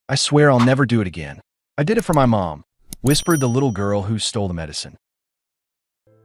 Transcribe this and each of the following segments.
I swear I'll never do it again. I did it for my mom, whispered the little girl who stole the medicine.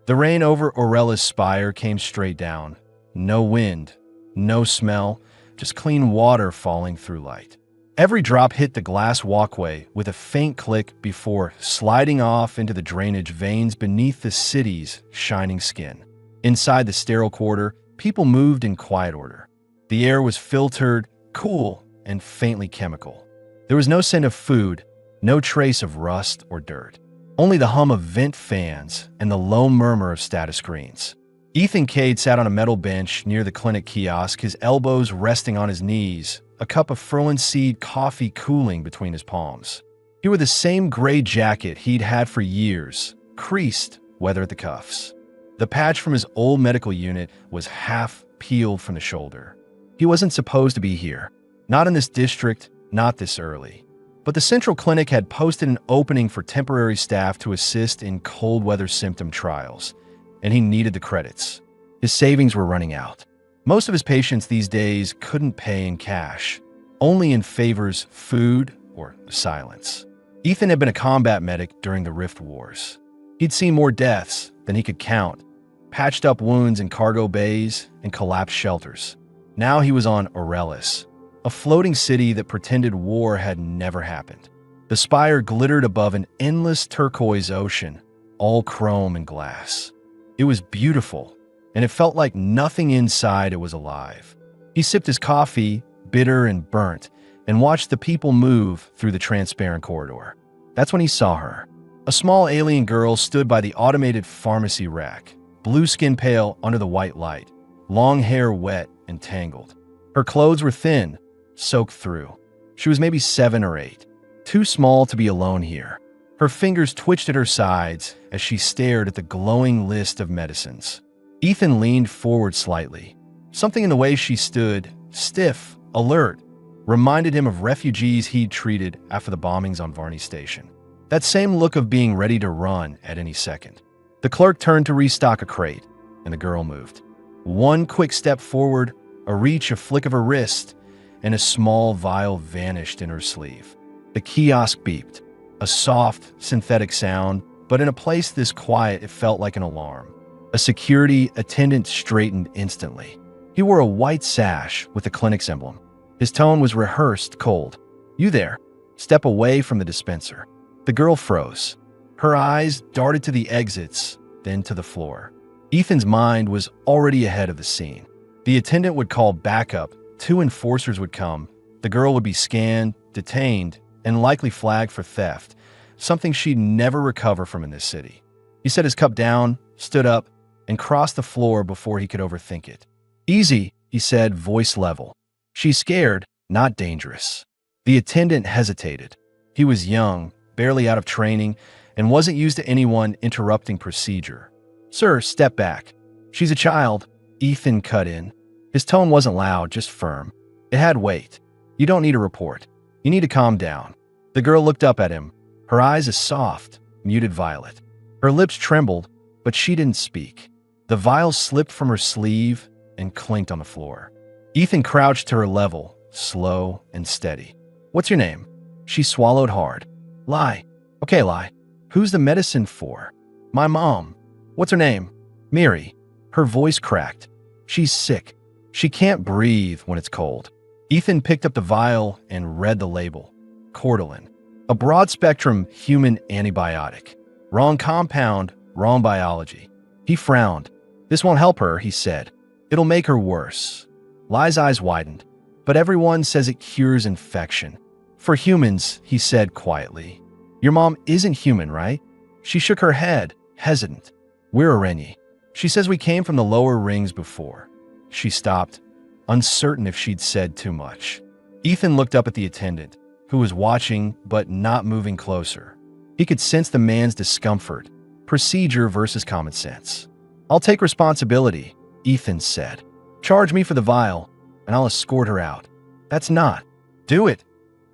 The rain over Aurella's spire came straight down. No wind, no smell, just clean water falling through light. Every drop hit the glass walkway with a faint click before sliding off into the drainage veins beneath the city's shining skin. Inside the sterile quarter, people moved in quiet order. The air was filtered, cool, and faintly chemical. There was no scent of food, no trace of rust or dirt. Only the hum of vent fans and the low murmur of status screens. Ethan Cade sat on a metal bench near the clinic kiosk, his elbows resting on his knees, a cup of Ferlin Seed coffee cooling between his palms. He wore the same gray jacket he'd had for years, creased, weather at the cuffs. The patch from his old medical unit was half peeled from the shoulder. He wasn't supposed to be here. Not in this district, not this early. But the Central Clinic had posted an opening for temporary staff to assist in cold weather symptom trials, and he needed the credits. His savings were running out. Most of his patients these days couldn't pay in cash, only in favors food or silence. Ethan had been a combat medic during the Rift Wars. He'd seen more deaths than he could count, patched up wounds in cargo bays and collapsed shelters. Now he was on Aurelis, a floating city that pretended war had never happened. The spire glittered above an endless turquoise ocean, all chrome and glass. It was beautiful, and it felt like nothing inside it was alive. He sipped his coffee, bitter and burnt, and watched the people move through the transparent corridor. That's when he saw her. A small alien girl stood by the automated pharmacy rack, blue skin pale under the white light, long hair wet and tangled. Her clothes were thin, soaked through. She was maybe 7 or 8, too small to be alone here. Her fingers twitched at her sides as she stared at the glowing list of medicines. Ethan leaned forward slightly. Something in the way she stood, stiff, alert, reminded him of refugees he'd treated after the bombings on Varney Station. That same look of being ready to run at any second. The clerk turned to restock a crate, and the girl moved. One quick step forward, a reach, a flick of her wrist, and a small vial vanished in her sleeve. The kiosk beeped, a soft, synthetic sound, but in a place this quiet, it felt like an alarm. A security attendant straightened instantly. He wore a white sash with the clinic's emblem. His tone was rehearsed, cold. "You there? Step away from the dispenser." The girl froze. Her eyes darted to the exits, then to the floor. Ethan's mind was already ahead of the scene. The attendant would call backup, 2 enforcers would come, the girl would be scanned, detained, and likely flagged for theft, something she'd never recover from in this city. He set his cup down, stood up, and crossed the floor before he could overthink it. "Easy," he said, voice level. "She's scared, not dangerous." The attendant hesitated. He was young, barely out of training, and wasn't used to anyone interrupting procedure. "Sir, step back. She's a child," Ethan cut in. His tone wasn't loud, just firm. It had weight. "You don't need a report. You need to calm down." The girl looked up at him, her eyes a soft, muted violet. Her lips trembled, but she didn't speak. The vial slipped from her sleeve and clinked on the floor. Ethan crouched to her level, slow and steady. "What's your name?" She swallowed hard. "Lie. Okay, Lie. Who's the medicine for?" "My mom." "What's her name?" "Miri." Her voice cracked. "She's sick. She can't breathe when it's cold." Ethan picked up the vial and read the label. Cortolin. A broad-spectrum human antibiotic. Wrong compound, wrong biology. He frowned. "This won't help her," he said. "It'll make her worse." Lie's eyes widened. "But everyone says it cures infection." "For humans," he said quietly. "Your mom isn't human, right?" She shook her head, hesitant. "We're Arenyi. She says we came from the lower rings before." She stopped, uncertain if she'd said too much. Ethan looked up at the attendant, who was watching but not moving closer. He could sense the man's discomfort, procedure versus common sense. "I'll take responsibility," Ethan said. "Charge me for the vial, and I'll escort her out." "That's not." "Do it,"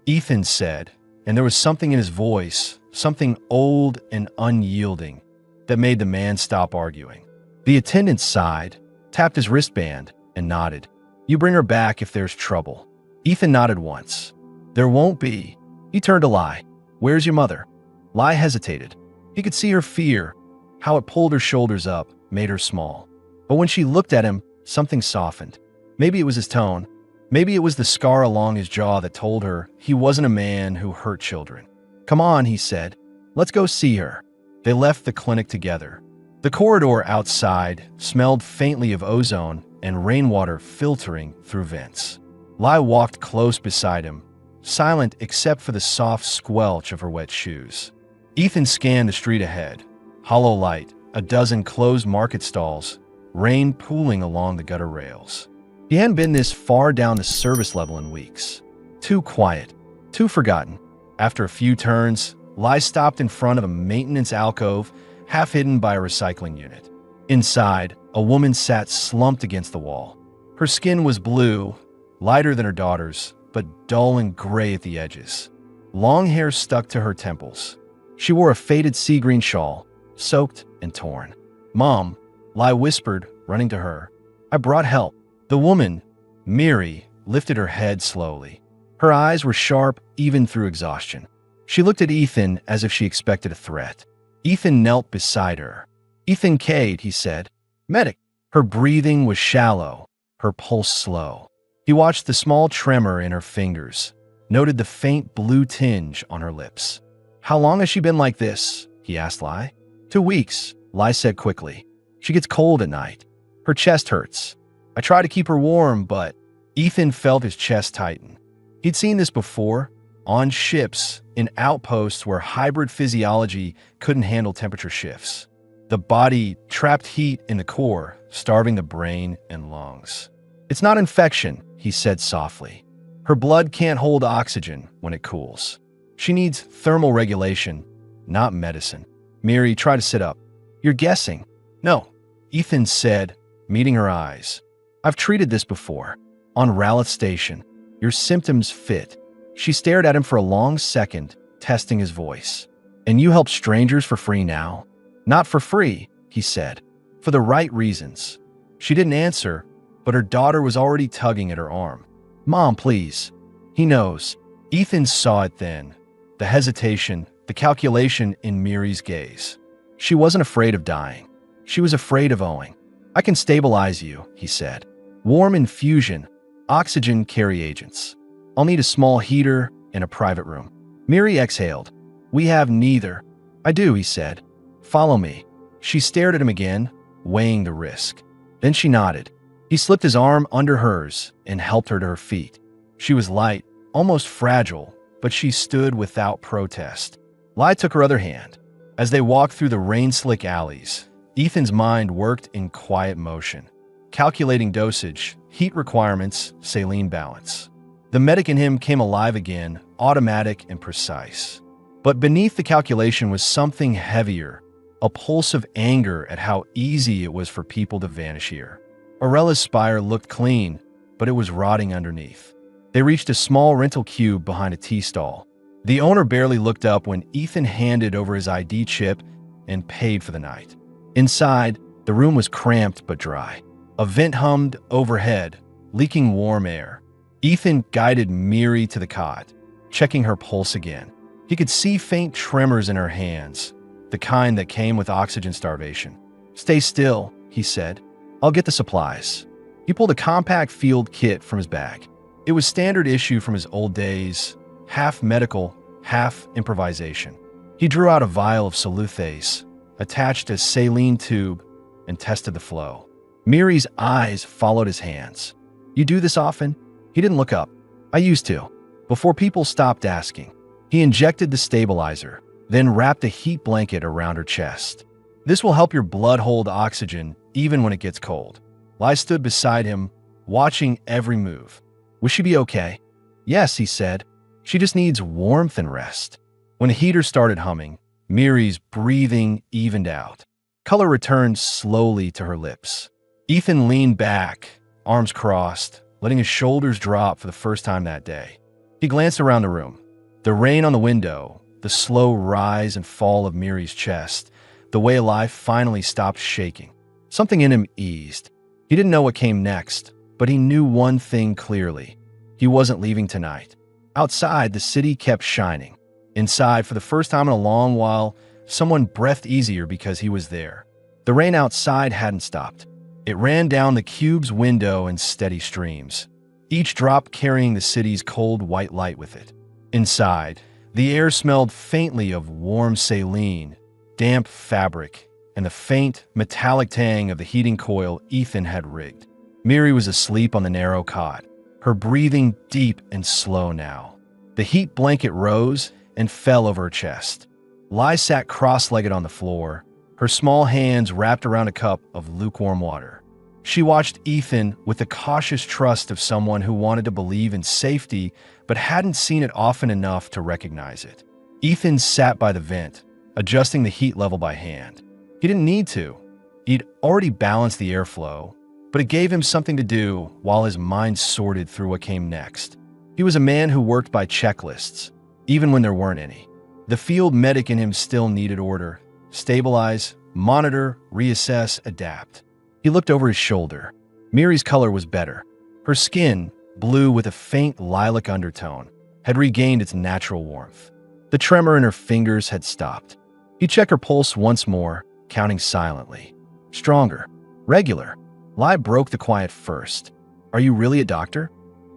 Ethan said, and there was something in his voice, something old and unyielding, that made the man stop arguing. The attendant sighed, tapped his wristband, and nodded. "You bring her back if there's trouble." Ethan nodded once. "There won't be." He turned to Lai. "Where's your mother?" Lai hesitated. He could see her fear. How it pulled her shoulders up made her small. But when she looked at him, something softened. Maybe it was his tone. Maybe it was the scar along his jaw that told her he wasn't a man who hurt children. "Come on," he said. "Let's go see her." They left the clinic together. The corridor outside smelled faintly of ozone and rainwater filtering through vents. Lai walked close beside him, silent except for the soft squelch of her wet shoes. Ethan scanned the street ahead. Hollow light, a dozen closed market stalls, rain pooling along the gutter rails. He hadn't been this far down the service level in weeks. Too quiet, too forgotten. After a few turns, Lai stopped in front of a maintenance alcove, half hidden by a recycling unit. Inside, a woman sat slumped against the wall. Her skin was blue, lighter than her daughter's, but dull and gray at the edges. Long hair stuck to her temples. She wore a faded sea green shawl, soaked and torn. "Mom," Lai whispered, running to her. "I brought help." The woman, Miri, lifted her head slowly. Her eyes were sharp even through exhaustion. She looked at Ethan as if she expected a threat. Ethan knelt beside her. "Ethan Cade," he said. "Medic." Her breathing was shallow, her pulse slow. He watched the small tremor in her fingers, noted the faint blue tinge on her lips. "How long has she been like this?" he asked Lai. 2 weeks, Lai said quickly. "She gets cold at night. Her chest hurts. I try to keep her warm, but..." Ethan felt his chest tighten. He'd seen this before, on ships, in outposts where hybrid physiology couldn't handle temperature shifts. The body trapped heat in the core, starving the brain and lungs. "It's not infection," he said softly. "Her blood can't hold oxygen when it cools. She needs thermal regulation, not medicine." Miri, try to sit up. "You're guessing." "No," Ethan said, meeting her eyes. "I've treated this before. On Ralith Station. Your symptoms fit." She stared at him for a long second, testing his voice. "And you help strangers for free now?" "Not for free," he said. "For the right reasons." She didn't answer, but her daughter was already tugging at her arm. "Mom, please." "He knows." Ethan saw it then. The hesitation, the calculation in Miri's gaze. She wasn't afraid of dying. She was afraid of owing. "I can stabilize you," he said. "Warm infusion, oxygen carry agents. I'll need a small heater and a private room." Miri exhaled. "We have neither." "I do," he said. "Follow me." She stared at him again, weighing the risk. Then she nodded. He slipped his arm under hers and helped her to her feet. She was light, almost fragile, but she stood without protest. Lai took her other hand. As they walked through the rain-slick alleys, Ethan's mind worked in quiet motion, calculating dosage, heat requirements, saline balance. The medic in him came alive again, automatic and precise. But beneath the calculation was something heavier, a pulse of anger at how easy it was for people to vanish here. Aurella's spire looked clean, but it was rotting underneath. They reached a small rental cube behind a tea stall. The owner barely looked up when Ethan handed over his ID chip and paid for the night. Inside, the room was cramped but dry. A vent hummed overhead, leaking warm air. Ethan guided Miri to the cot, checking her pulse again. He could see faint tremors in her hands, the kind that came with oxygen starvation. "Stay still," he said. "I'll get the supplies." He pulled a compact field kit from his bag. It was standard issue from his old days, half medical, half improvisation. He drew out a vial of Saluthase, attached a saline tube, and tested the flow. Miri's eyes followed his hands. "You do this often?" He didn't look up. "I used to, before people stopped asking." He injected the stabilizer, then wrapped a heat blanket around her chest. "This will help your blood hold oxygen even when it gets cold." Lai stood beside him, watching every move. "Will she be okay?" "Yes," he said. "She just needs warmth and rest." When the heater started humming, Miri's breathing evened out. Color returned slowly to her lips. Ethan leaned back, arms crossed, letting his shoulders drop for the first time that day. He glanced around the room. The rain on the window, the slow rise and fall of Miri's chest, the way life finally stopped shaking. Something in him eased. He didn't know what came next, but he knew one thing clearly. He wasn't leaving tonight. Outside, the city kept shining. Inside, for the first time in a long while, someone breathed easier because he was there. The rain outside hadn't stopped. It ran down the cube's window in steady streams, each drop carrying the city's cold white light with it. Inside, the air smelled faintly of warm saline, damp fabric, and the faint, metallic tang of the heating coil Ethan had rigged. Miri was asleep on the narrow cot, her breathing deep and slow now. The heat blanket rose and fell over her chest. Lai sat cross-legged on the floor, her small hands wrapped around a cup of lukewarm water. She watched Ethan with the cautious trust of someone who wanted to believe in safety but hadn't seen it often enough to recognize it. Ethan sat by the vent, adjusting the heat level by hand. He didn't need to. He'd already balanced the airflow, but it gave him something to do while his mind sorted through what came next. He was a man who worked by checklists, even when there weren't any. The field medic in him still needed order: stabilize, monitor, reassess, adapt. He looked over his shoulder. Miri's color was better. Her skin, blue with a faint lilac undertone, had regained its natural warmth. The tremor in her fingers had stopped. He checked her pulse once more, counting silently. Stronger. Regular. Lai broke the quiet first. "Are you really a doctor?"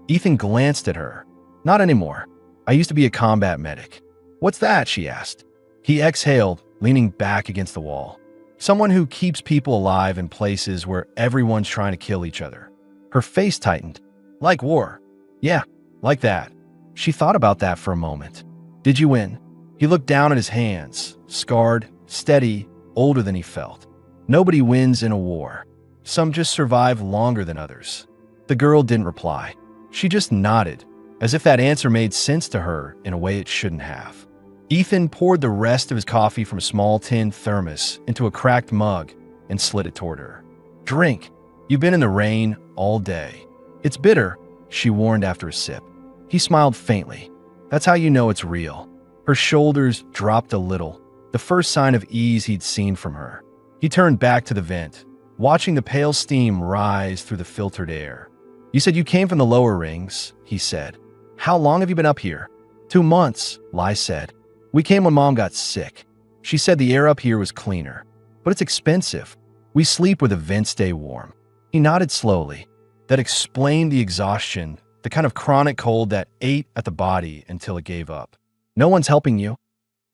Ethan glanced at her. "Not anymore. I used to be a combat medic." "What's that?" she asked. He exhaled, leaning back against the wall. "Someone who keeps people alive in places where everyone's trying to kill each other." Her face tightened. "Like war." "Yeah, like that." She thought about that for a moment. "Did you win?" He looked down at his hands, scarred, steady, older than he felt. Nobody wins in a war. Some just survive longer than others. The girl didn't reply. She just nodded, as if that answer made sense to her in a way it shouldn't have. Ethan poured the rest of his coffee from a small tin thermos into a cracked mug and slid it toward her. "Drink. You've been in the rain all day." "It's bitter," she warned after a sip. He smiled faintly. "That's how you know it's real." Her shoulders dropped a little, the first sign of ease he'd seen from her. He turned back to the vent, watching the pale steam rise through the filtered air. "You said you came from the lower rings," he said. "How long have you been up here?" 2 months, Lai said. "We came when Mom got sick. She said the air up here was cleaner. But it's expensive. We sleep where the vents stay warm." He nodded slowly. That explained the exhaustion, the kind of chronic cold that ate at the body until it gave up. "No one's helping you."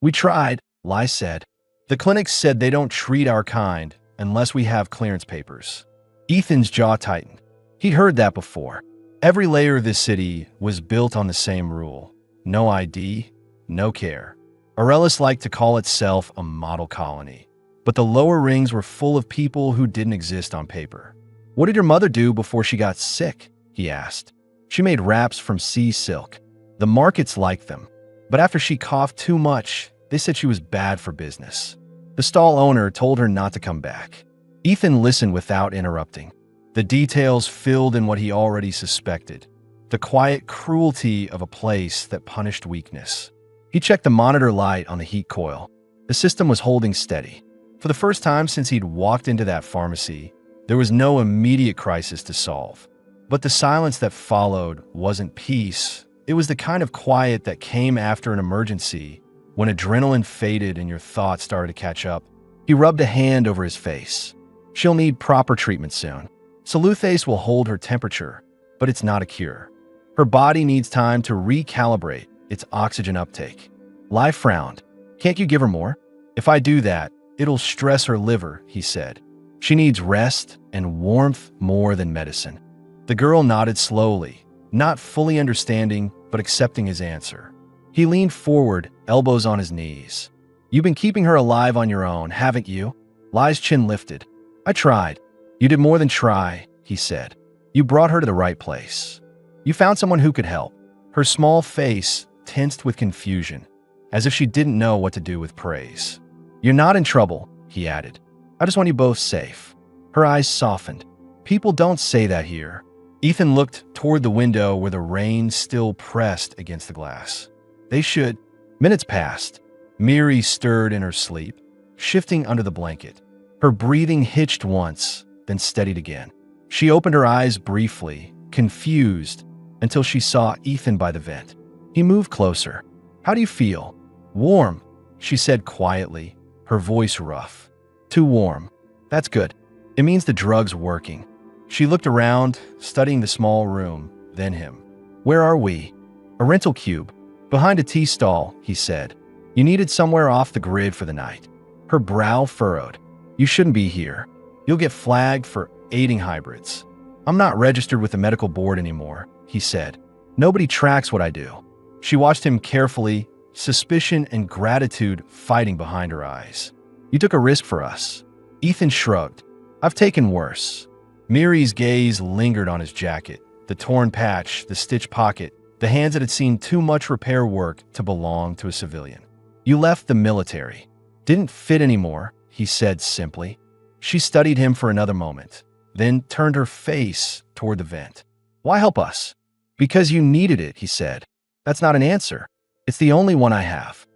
"We tried," Lai said. "The clinics said they don't treat our kind unless we have clearance papers." Ethan's jaw tightened. He'd heard that before. Every layer of this city was built on the same rule. No ID, no care. Aurelis liked to call itself a model colony, but the lower rings were full of people who didn't exist on paper. "What did your mother do before she got sick?" he asked. "She made wraps from sea silk. The markets liked them, but after she coughed too much, they said she was bad for business. The stall owner told her not to come back." Ethan listened without interrupting. The details filled in what he already suspected, the quiet cruelty of a place that punished weakness. He checked the monitor light on the heat coil. The system was holding steady. For the first time since he'd walked into that pharmacy, there was no immediate crisis to solve. But the silence that followed wasn't peace. It was the kind of quiet that came after an emergency, when adrenaline faded and your thoughts started to catch up. He rubbed a hand over his face. "She'll need proper treatment soon. Salutase will hold her temperature, but it's not a cure. Her body needs time to recalibrate its oxygen uptake." Lai frowned. "Can't you give her more?" "If I do that, it'll stress her liver," he said. "She needs rest and warmth more than medicine." The girl nodded slowly, not fully understanding, but accepting his answer. He leaned forward, elbows on his knees. "You've been keeping her alive on your own, haven't you?" Lai's chin lifted. "I tried." "You did more than try," he said. "You brought her to the right place. You found someone who could help." Her small face tensed with confusion, as if she didn't know what to do with praise. "You're not in trouble," he added. "I just want you both safe." Her eyes softened. "People don't say that here." Ethan looked toward the window where the rain still pressed against the glass. "They should." Minutes passed. Miri stirred in her sleep, shifting under the blanket. Her breathing hitched once, then steadied again. She opened her eyes briefly, confused, until she saw Ethan by the vent. He moved closer. How do you feel? Warm, she said quietly, her voice rough. Too warm. That's good. It means the drug's working. She looked around, studying the small room, then him. Where are we? A rental cube. Behind a tea stall, he said. You needed somewhere off the grid for the night. Her brow furrowed. You shouldn't be here. You'll get flagged for aiding hybrids. I'm not registered with the medical board anymore, he said. Nobody tracks what I do. She watched him carefully, suspicion and gratitude fighting behind her eyes. You took a risk for us. Ethan shrugged. I've taken worse. Miri's gaze lingered on his jacket, the torn patch, the stitched pocket, the hands that had seen too much repair work to belong to a civilian. You left the military. Didn't fit anymore, he said simply. She studied him for another moment, then turned her face toward the vent. Why help us? Because you needed it, he said. That's not an answer. It's the only one I have.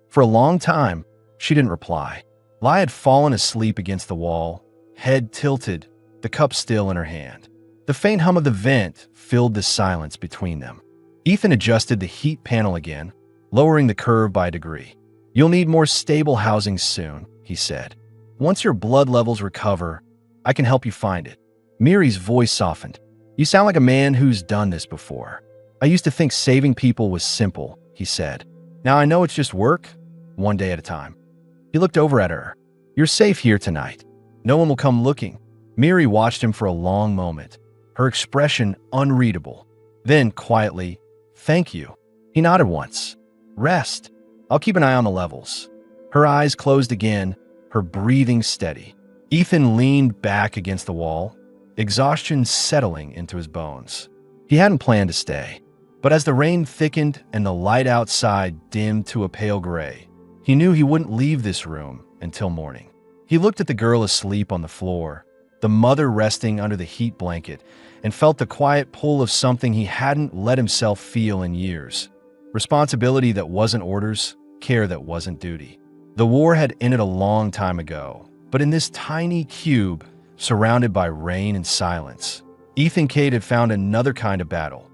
For a long time, she didn't reply. Lai had fallen asleep against the wall, head tilted, the cup still in her hand. The faint hum of the vent filled the silence between them. Ethan adjusted the heat panel again, lowering the curve by a degree. You'll need more stable housing soon, he said. Once your blood levels recover, I can help you find it. Miri's voice softened. You sound like a man who's done this before. I used to think saving people was simple, he said. Now I know it's just work, one day at a time. He looked over at her. You're safe here tonight. No one will come looking. Miri watched him for a long moment, her expression unreadable. Then, quietly, thank you. He nodded once. Rest. I'll keep an eye on the levels. Her eyes closed again, her breathing steady. Ethan leaned back against the wall, exhaustion settling into his bones. He hadn't planned to stay, but as the rain thickened and the light outside dimmed to a pale gray, he knew he wouldn't leave this room until morning. He looked at the girl asleep on the floor, the mother resting under the heat blanket, and felt the quiet pull of something he hadn't let himself feel in years. Responsibility that wasn't orders, care that wasn't duty. The war had ended a long time ago, but in this tiny cube, surrounded by rain and silence, Ethan Cade had found another kind of battle,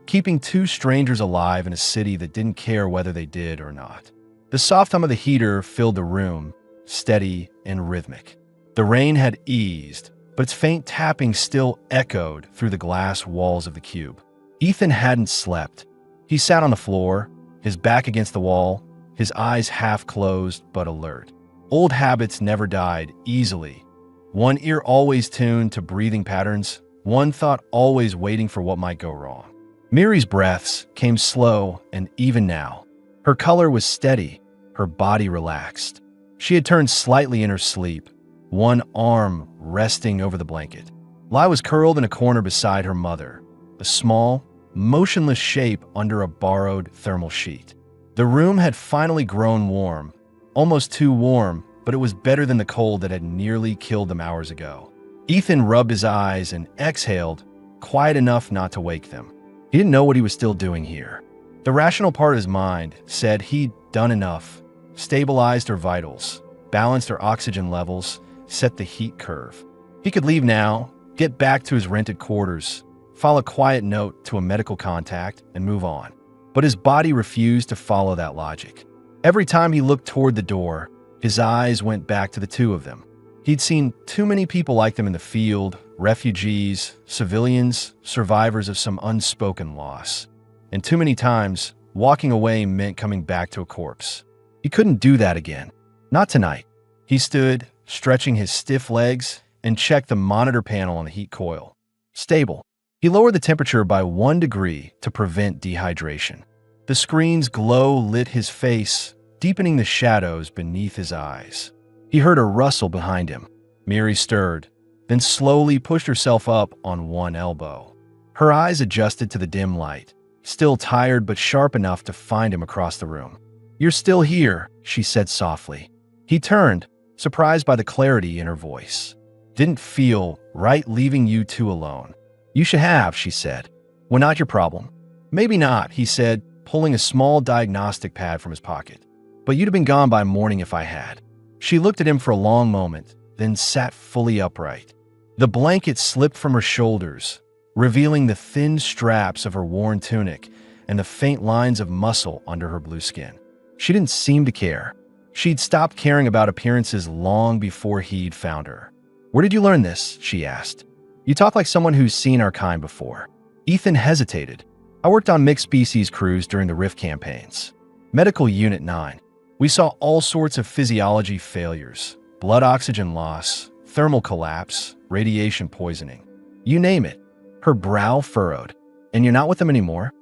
keeping two strangers alive in a city that didn't care whether they did or not. The soft hum of the heater filled the room, steady and rhythmic. The rain had eased, but its faint tapping still echoed through the glass walls of the cube. Ethan hadn't slept. He sat on the floor, his back against the wall, his eyes half closed but alert. Old habits never died easily. One ear always tuned to breathing patterns, one thought always waiting for what might go wrong. Miri's breaths came slow and even now. Her color was steady, her body relaxed. She had turned slightly in her sleep, one arm resting over the blanket. Lai was curled in a corner beside her mother, a small, motionless shape under a borrowed thermal sheet. The room had finally grown warm, almost too warm, but it was better than the cold that had nearly killed them hours ago. Ethan rubbed his eyes and exhaled, quiet enough not to wake them. He didn't know what he was still doing here. The rational part of his mind said he'd done enough, stabilized her vitals, balanced her oxygen levels, set the heat curve. He could leave now, get back to his rented quarters, file a quiet note to a medical contact, and move on. But his body refused to follow that logic. Every time he looked toward the door, his eyes went back to the two of them. He'd seen too many people like them in the field, refugees, civilians, survivors of some unspoken loss. And too many times, walking away meant coming back to a corpse. He couldn't do that again. Not tonight. He stood, stretching his stiff legs, and checked the monitor panel on the heat coil. Stable. He lowered the temperature by 1 degree to prevent dehydration. The screen's glow lit his face, deepening the shadows beneath his eyes. He heard a rustle behind him. Miri stirred, then slowly pushed herself up on one elbow. Her eyes adjusted to the dim light, still tired but sharp enough to find him across the room. You're still here, she said softly. He turned, surprised by the clarity in her voice. Didn't feel right leaving you two alone. You should have, she said. Well, not your problem. Maybe not, he said, pulling a small diagnostic pad from his pocket. But you'd have been gone by morning if I had. She looked at him for a long moment, then sat fully upright. The blanket slipped from her shoulders, revealing the thin straps of her worn tunic and the faint lines of muscle under her blue skin. She didn't seem to care. She'd stopped caring about appearances long before he'd found her. "Where did you learn this?" she asked. "You talk like someone who's seen our kind before." Ethan hesitated. "I worked on mixed species crews during the Rift campaigns. Medical Unit 9. We saw all sorts of physiology failures, blood oxygen loss, thermal collapse, radiation poisoning. You name it." Her brow furrowed. "And you're not with them anymore?"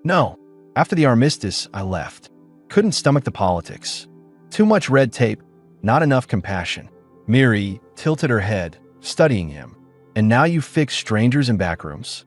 "No. After the armistice, I left. Couldn't stomach the politics. Too much red tape, not enough compassion." Miri tilted her head, studying him. "And now you fix strangers in back rooms?"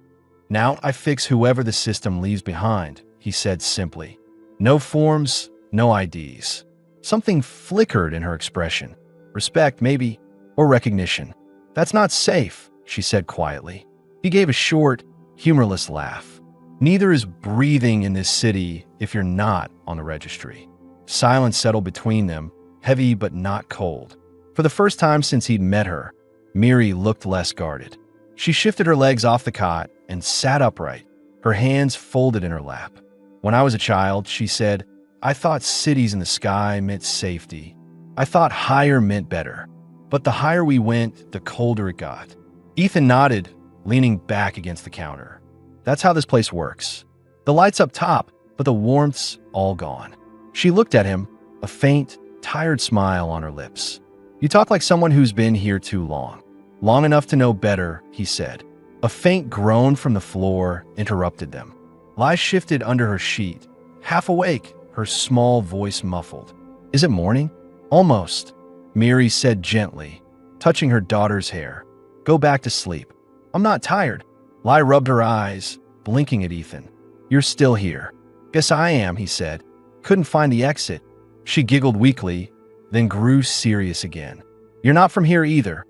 "Now I fix whoever the system leaves behind," he said simply. "No forms, no IDs." Something flickered in her expression. "Respect, maybe, or recognition." "That's not safe," she said quietly. He gave a short, humorless laugh. "Neither is breathing in this city if you're not on the registry." Silence settled between them, heavy but not cold. For the first time since he'd met her, Miri looked less guarded. She shifted her legs off the cot and sat upright, her hands folded in her lap. "When I was a child," she said, "I thought cities in the sky meant safety. I thought higher meant better. But the higher we went, the colder it got." Ethan nodded, leaning back against the counter. "That's how this place works. The light's up top, but the warmth's all gone." She looked at him, a faint, tired smile on her lips. "You talk like someone who's been here too long. Long enough to know better," he said. A faint groan from the floor interrupted them. Lai shifted under her sheet, half awake, her small voice muffled. "Is it morning?" "Almost," Miri said gently, touching her daughter's hair. "Go back to sleep." "I'm not tired." Lai rubbed her eyes, blinking at Ethan. "You're still here." "Guess I am," he said. "Couldn't find the exit." She giggled weakly, then grew serious again. "You're not from here either,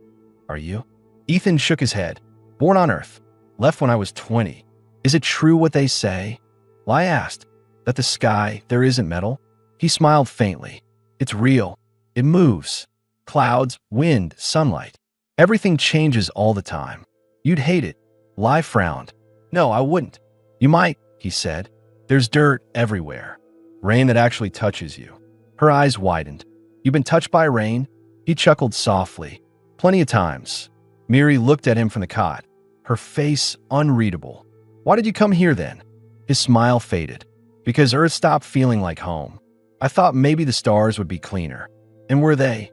are you?" Ethan shook his head. "Born on Earth. Left when I was 20. Is it true what they say?" Lai asked. "That the sky, there isn't metal?" He smiled faintly. "It's real. It moves. Clouds, wind, sunlight. Everything changes all the time. You'd hate it." Lai frowned. "No, I wouldn't." "You might," he said. "There's dirt everywhere. Rain that actually touches you." Her eyes widened. "You've been touched by rain?" He chuckled softly. "Plenty of times." Miri looked at him from the cot, her face unreadable. "Why did you come here then?" His smile faded. "Because Earth stopped feeling like home. I thought maybe the stars would be cleaner." "And were they?"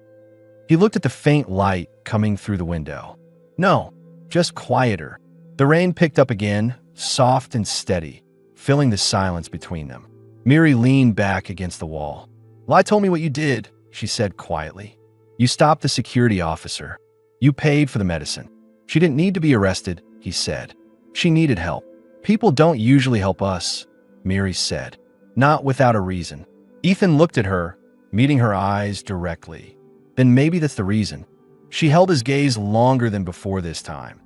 He looked at the faint light coming through the window. "No, just quieter." The rain picked up again, soft and steady, filling the silence between them. Miri leaned back against the wall. "Lai told me what you did," she said quietly. "You stopped the security officer. You paid for the medicine." "She didn't need to be arrested," he said. "She needed help." "People don't usually help us," Miri said. "Not without a reason." Ethan looked at her, meeting her eyes directly. "Then maybe that's the reason." She held his gaze longer than before this time,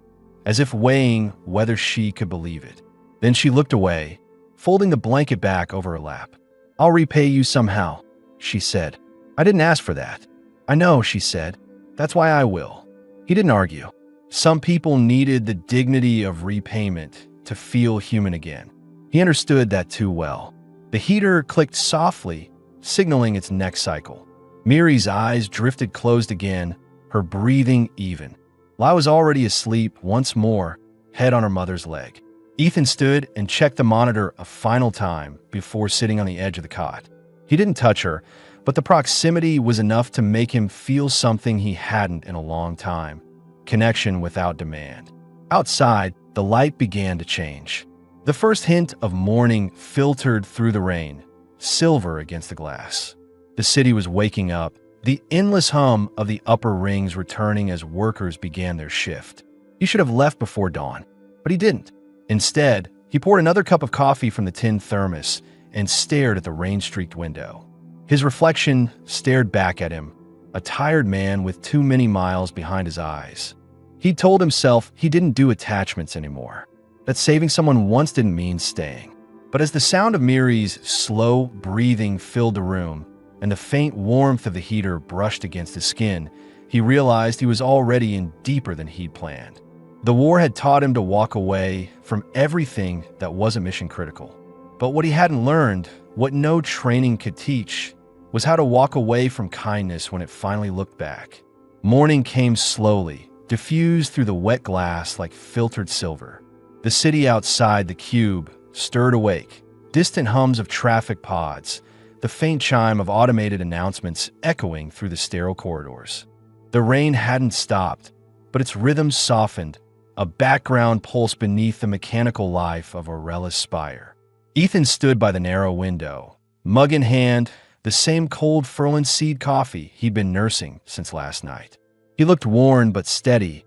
as if weighing whether she could believe it. Then she looked away, folding the blanket back over her lap. "I'll repay you somehow," she said. "I didn't ask for that." "I know," she said. "That's why I will." He didn't argue. Some people needed the dignity of repayment to feel human again. He understood that too well. The heater clicked softly, signaling its next cycle. Miri's eyes drifted closed again, her breathing even. Lai was already asleep once more, head on her mother's leg. Ethan stood and checked the monitor a final time before sitting on the edge of the cot. He didn't touch her, but the proximity was enough to make him feel something he hadn't in a long time: connection without demand. Outside, the light began to change. The first hint of morning filtered through the rain, silver against the glass. The city was waking up, the endless hum of the upper rings returning as workers began their shift. He should have left before dawn, but he didn't. Instead, he poured another cup of coffee from the tin thermos and stared at the rain-streaked window. His reflection stared back at him, a tired man with too many miles behind his eyes. He told himself he didn't do attachments anymore, that saving someone once didn't mean staying. But as the sound of Miri's slow breathing filled the room and the faint warmth of the heater brushed against his skin, he realized he was already in deeper than he'd planned. The war had taught him to walk away from everything that wasn't mission critical. But what he hadn't learned, what no training could teach, was how to walk away from kindness when it finally looked back. Morning came slowly, diffused through the wet glass like filtered silver. The city outside the cube stirred awake, distant hums of traffic pods, the faint chime of automated announcements echoing through the sterile corridors. The rain hadn't stopped, but its rhythm softened, a background pulse beneath the mechanical life of Aurella's spire. Ethan stood by the narrow window, mug in hand, the same cold Furlan seed coffee he'd been nursing since last night. He looked worn but steady,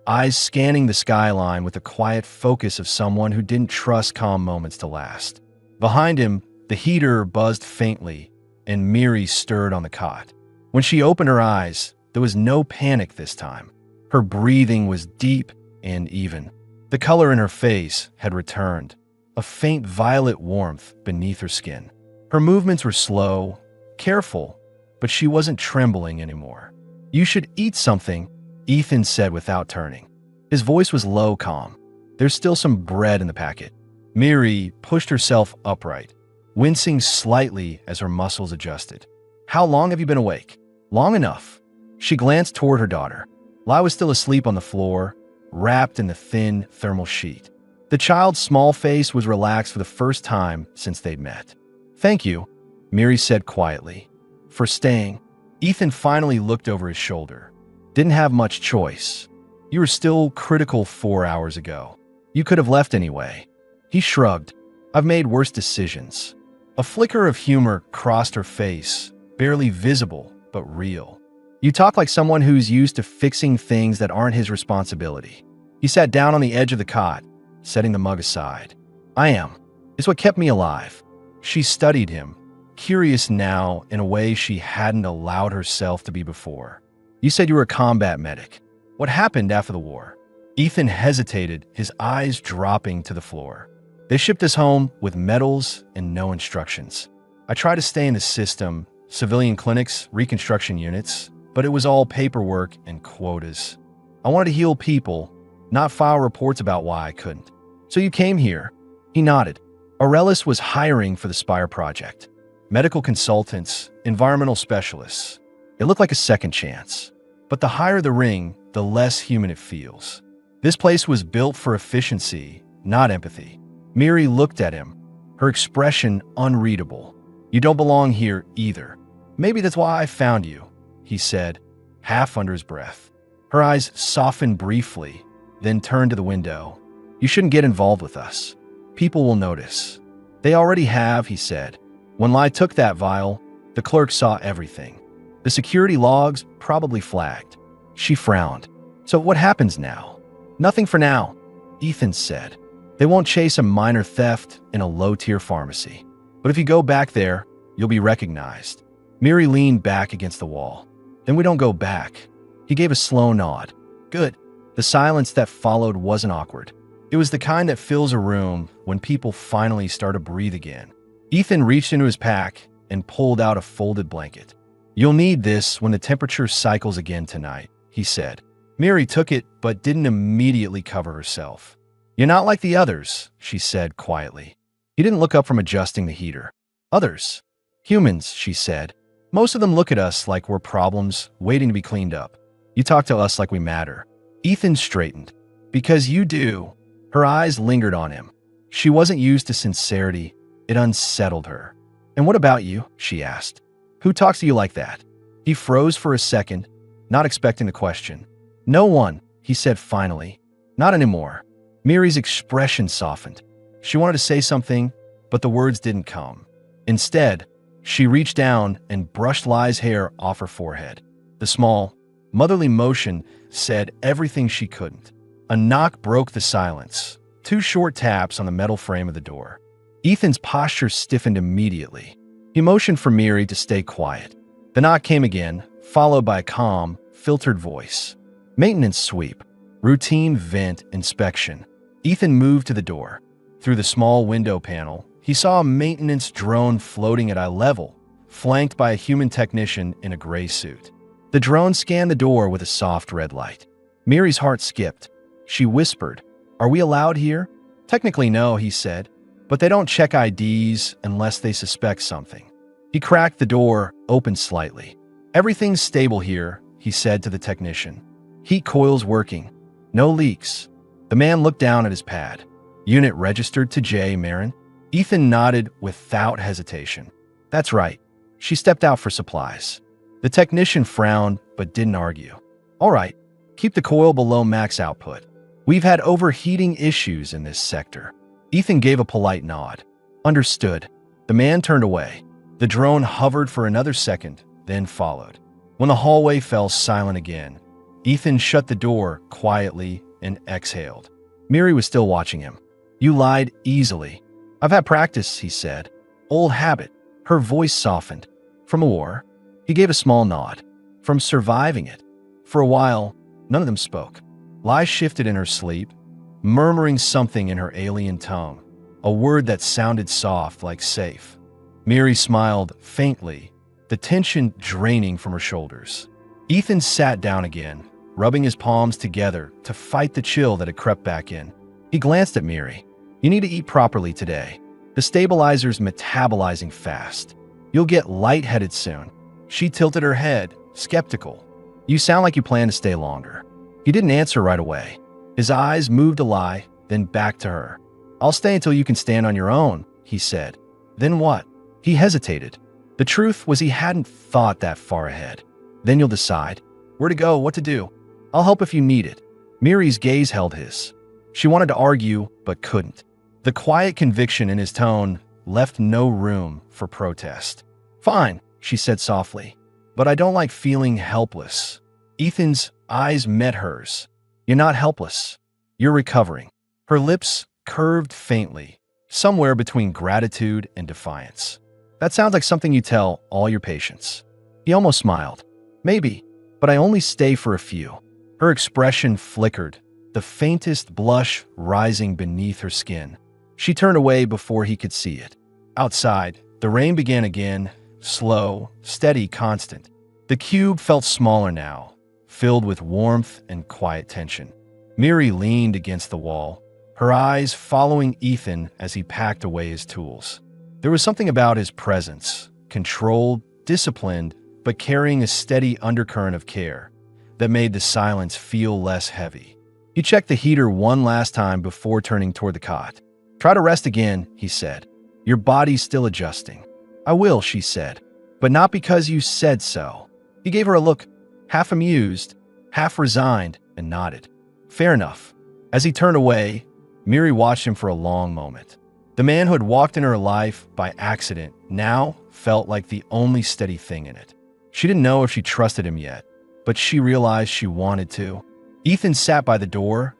eyes scanning the skyline with the quiet focus of someone who didn't trust calm moments to last. Behind him, the heater buzzed faintly, and Miri stirred on the cot. When she opened her eyes, there was no panic this time. Her breathing was deep and even. The color in her face had returned, a faint violet warmth beneath her skin. Her movements were slow, careful, but she wasn't trembling anymore. "You should eat something," Ethan said without turning. His voice was low, calm. "There's still some bread in the packet." Miri pushed herself upright, wincing slightly as her muscles adjusted. "How long have you been awake?" "Long enough." She glanced toward her daughter. Lai was still asleep on the floor, wrapped in the thin thermal sheet. The child's small face was relaxed for the first time since they'd met. "Thank you," Miri said quietly, "for staying." Ethan finally looked over his shoulder. "Didn't have much choice. You were still critical 4 hours ago. You could have left anyway." He shrugged. "I've made worse decisions." A flicker of humor crossed her face, barely visible but real. "You talk like someone who's used to fixing things that aren't his responsibility." He sat down on the edge of the cot, setting the mug aside. "I am. It's what kept me alive." She studied him, curious now in a way she hadn't allowed herself to be before. "You said you were a combat medic. What happened after the war?" Ethan hesitated, his eyes dropping to the floor. "They shipped us home with medals and no instructions. I tried to stay in the system, civilian clinics, reconstruction units, but it was all paperwork and quotas. I wanted to heal people, not file reports about why I couldn't. So you came here." He nodded. Aurelis was hiring for the Spire project. Medical consultants, environmental specialists. It looked like a second chance. But the higher the ring, the less human it feels. This place was built for efficiency, not empathy. Miri looked at him, her expression unreadable. "You don't belong here either." "Maybe that's why I found you," he said, half under his breath. Her eyes softened briefly, then turned to the window. "You shouldn't get involved with us. People will notice." "They already have," he said. "When Lai took that vial, the clerk saw everything. The security logs probably flagged." She frowned. "So what happens now?" "Nothing for now," Ethan said. "They won't chase a minor theft in a low-tier pharmacy. But if you go back there, you'll be recognized." Miri leaned back against the wall. "Then we don't go back." He gave a slow nod. "Good." The silence that followed wasn't awkward. It was the kind that fills a room when people finally start to breathe again. Ethan reached into his pack and pulled out a folded blanket. "You'll need this when the temperature cycles again tonight," he said. Miri took it but didn't immediately cover herself. "You're not like the others," she said quietly. He didn't look up from adjusting the heater. "Others?" "Humans," she said. "Most of them look at us like we're problems waiting to be cleaned up. You talk to us like we matter." Ethan straightened. "Because you do." Her eyes lingered on him. She wasn't used to sincerity. It unsettled her. "And what about you?" she asked. "Who talks to you like that?" He froze for a second, not expecting the question. "No one," he said finally. "Not anymore." Miri's expression softened. She wanted to say something, but the words didn't come. Instead, she reached down and brushed Lai's hair off her forehead. The small, motherly motion said everything she couldn't. A knock broke the silence. 2 short taps on the metal frame of the door. Ethan's posture stiffened immediately. He motioned for Miri to stay quiet. The knock came again, followed by a calm, filtered voice. "Maintenance sweep. Routine vent inspection." Ethan moved to the door. Through the small window panel, he saw a maintenance drone floating at eye level, flanked by a human technician in a gray suit. The drone scanned the door with a soft red light. Miri's heart skipped. She whispered, "Are we allowed here?" "Technically no," he said. but they don't check IDs unless they suspect something. He cracked the door open slightly. Everything's stable here, he said to the technician. Heat coils working. No leaks. The man looked down at his pad. Unit registered to J. Marin. Ethan nodded without hesitation. That's right. She stepped out for supplies. The technician frowned but didn't argue. All right, keep the coil below max output. We've had overheating issues in this sector. Ethan gave a polite nod. Understood. The man turned away. The drone hovered for another second, then followed. When the hallway fell silent again, Ethan shut the door quietly and exhaled. Miri was still watching him. You lied easily. I've had practice, he said. Old habit. Her voice softened. From a war? He gave a small nod. From surviving it. For a while, none of them spoke. Lies shifted in her sleep, murmuring something in her alien tongue, a word that sounded soft like safe. Miri smiled faintly, the tension draining from her shoulders. Ethan sat down again, rubbing his palms together to fight the chill that had crept back in. He glanced at Miri. You need to eat properly today. The stabilizer's metabolizing fast. You'll get lightheaded soon. She tilted her head, skeptical. You sound like you plan to stay longer. He didn't answer right away. His eyes moved to lie, then back to her. I'll stay until you can stand on your own, he said. Then what? He hesitated. The truth was he hadn't thought that far ahead. Then you'll decide. Where to go, what to do. I'll help if you need it. Miri's gaze held his. She wanted to argue, but couldn't. The quiet conviction in his tone left no room for protest. Fine, she said softly, but I don't like feeling helpless. Ethan's eyes met hers. You're not helpless. You're recovering. Her lips curved faintly, somewhere between gratitude and defiance. That sounds like something you tell all your patients. He almost smiled. Maybe, but I only stay for a few. Her expression flickered, the faintest blush rising beneath her skin. She turned away before he could see it. Outside, the rain began again, slow, steady, constant. The cube felt smaller now, filled with warmth and quiet tension. Miri leaned against the wall, her eyes following Ethan as he packed away his tools. There was something about his presence, controlled, disciplined, but carrying a steady undercurrent of care, that made the silence feel less heavy. He checked the heater one last time before turning toward the cot. Try to rest again, he said. Your body's still adjusting. I will, she said, but not because you said so. He gave her a look, half amused, half resigned, and nodded. Fair enough. As he turned away, Miri watched him for a long moment. The man who had walked in her life by accident now felt like the only steady thing in it. She didn't know if she trusted him yet, but she realized she wanted to. Ethan sat by the door,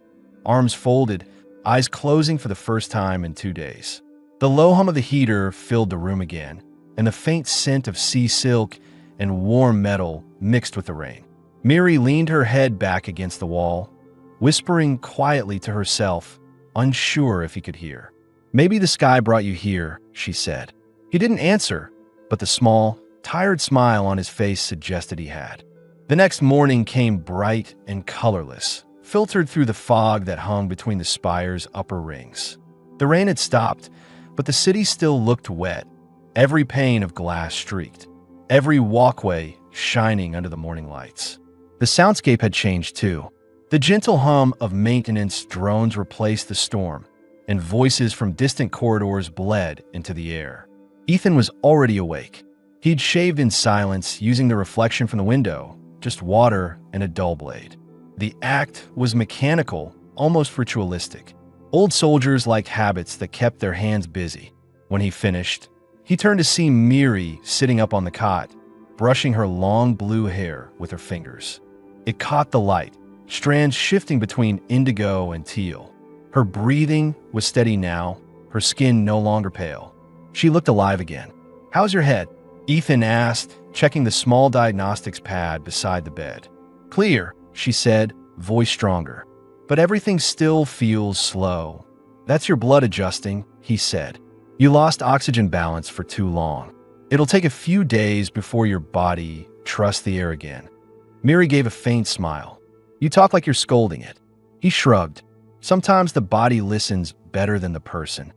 arms folded, eyes closing for the first time in 2 days. The low hum of the heater filled the room again, and the faint scent of sea silk and warm metal mixed with the rain. Miri leaned her head back against the wall, whispering quietly to herself, unsure if he could hear. Maybe the sky brought you here, she said. He didn't answer, but the small, tired smile on his face suggested he had. The next morning came bright and colorless, filtered through the fog that hung between the spire's upper rings. The rain had stopped, but the city still looked wet, every pane of glass streaked, every walkway shining under the morning lights. The soundscape had changed too. The gentle hum of maintenance drones replaced the storm, and voices from distant corridors bled into the air. Ethan was already awake. He'd shaved in silence, using the reflection from the window, just water and a dull blade. The act was mechanical, almost ritualistic. Old soldiers liked habits that kept their hands busy. When he finished, he turned to see Miri sitting up on the cot, brushing her long blue hair with her fingers. It caught the light, strands shifting between indigo and teal. Her breathing was steady now, her skin no longer pale. She looked alive again. How's your head? Ethan asked, checking the small diagnostics pad beside the bed. Clear, she said, voice stronger. But everything still feels slow. That's your blood adjusting, he said. You lost oxygen balance for too long. It'll take a few days before your body trusts the air again. Miri gave a faint smile. You talk like you're scolding it. He shrugged. Sometimes the body listens better than the person.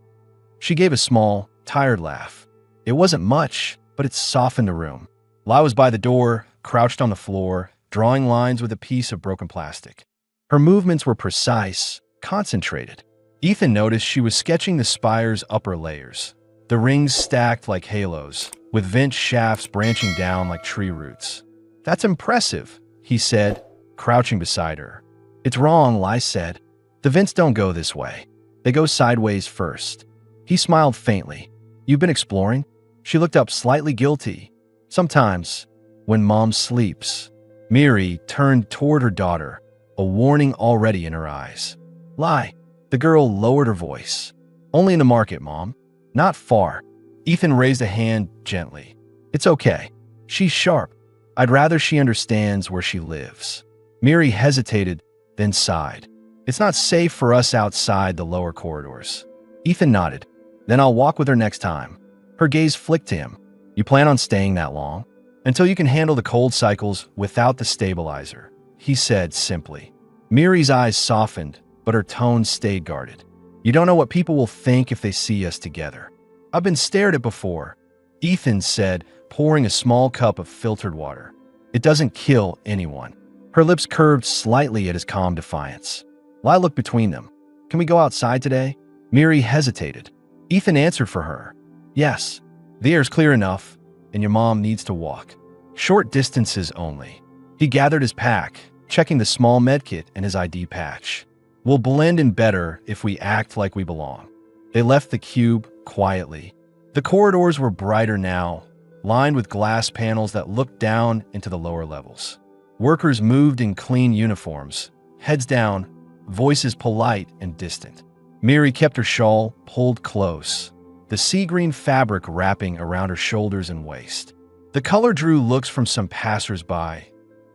She gave a small, tired laugh. It wasn't much, but it softened the room. Lai was by the door, crouched on the floor, drawing lines with a piece of broken plastic. Her movements were precise, concentrated. Ethan noticed she was sketching the spire's upper layers, the rings stacked like halos, with vent shafts branching down like tree roots. "That's impressive," he said, crouching beside her. "It's wrong," Lai said. "The vents don't go this way. They go sideways first." He smiled faintly. "You've been exploring?" She looked up slightly guilty. "Sometimes, when Mom sleeps." Miri turned toward her daughter, a warning already in her eyes. "Lai." The girl lowered her voice. "Only in the market, Mom. Not far." Ethan raised a hand gently. "It's okay. She's sharp. I'd rather she understands where she lives." Miri hesitated, then sighed. "It's not safe for us outside the lower corridors." Ethan nodded. "Then I'll walk with her next time." Her gaze flicked to him. "You plan on staying that long?" "Until you can handle the cold cycles without the stabilizer," he said simply. Miri's eyes softened, but her tone stayed guarded. "You don't know what people will think if they see us together." "I've been stared at before," Ethan said, pouring a small cup of filtered water. "It doesn't kill anyone." Her lips curved slightly at his calm defiance. Lai looked between them. "Can we go outside today?" Miri hesitated. Ethan answered for her. "Yes. The air's clear enough, and your mom needs to walk. Short distances only." He gathered his pack, checking the small medkit and his ID patch. "We'll blend in better if we act like we belong." They left the cube quietly. The corridors were brighter now, lined with glass panels that looked down into the lower levels. Workers moved in clean uniforms, heads down, voices polite and distant. Miri kept her shawl pulled close, the sea green fabric wrapping around her shoulders and waist. The color drew looks from some passers-by,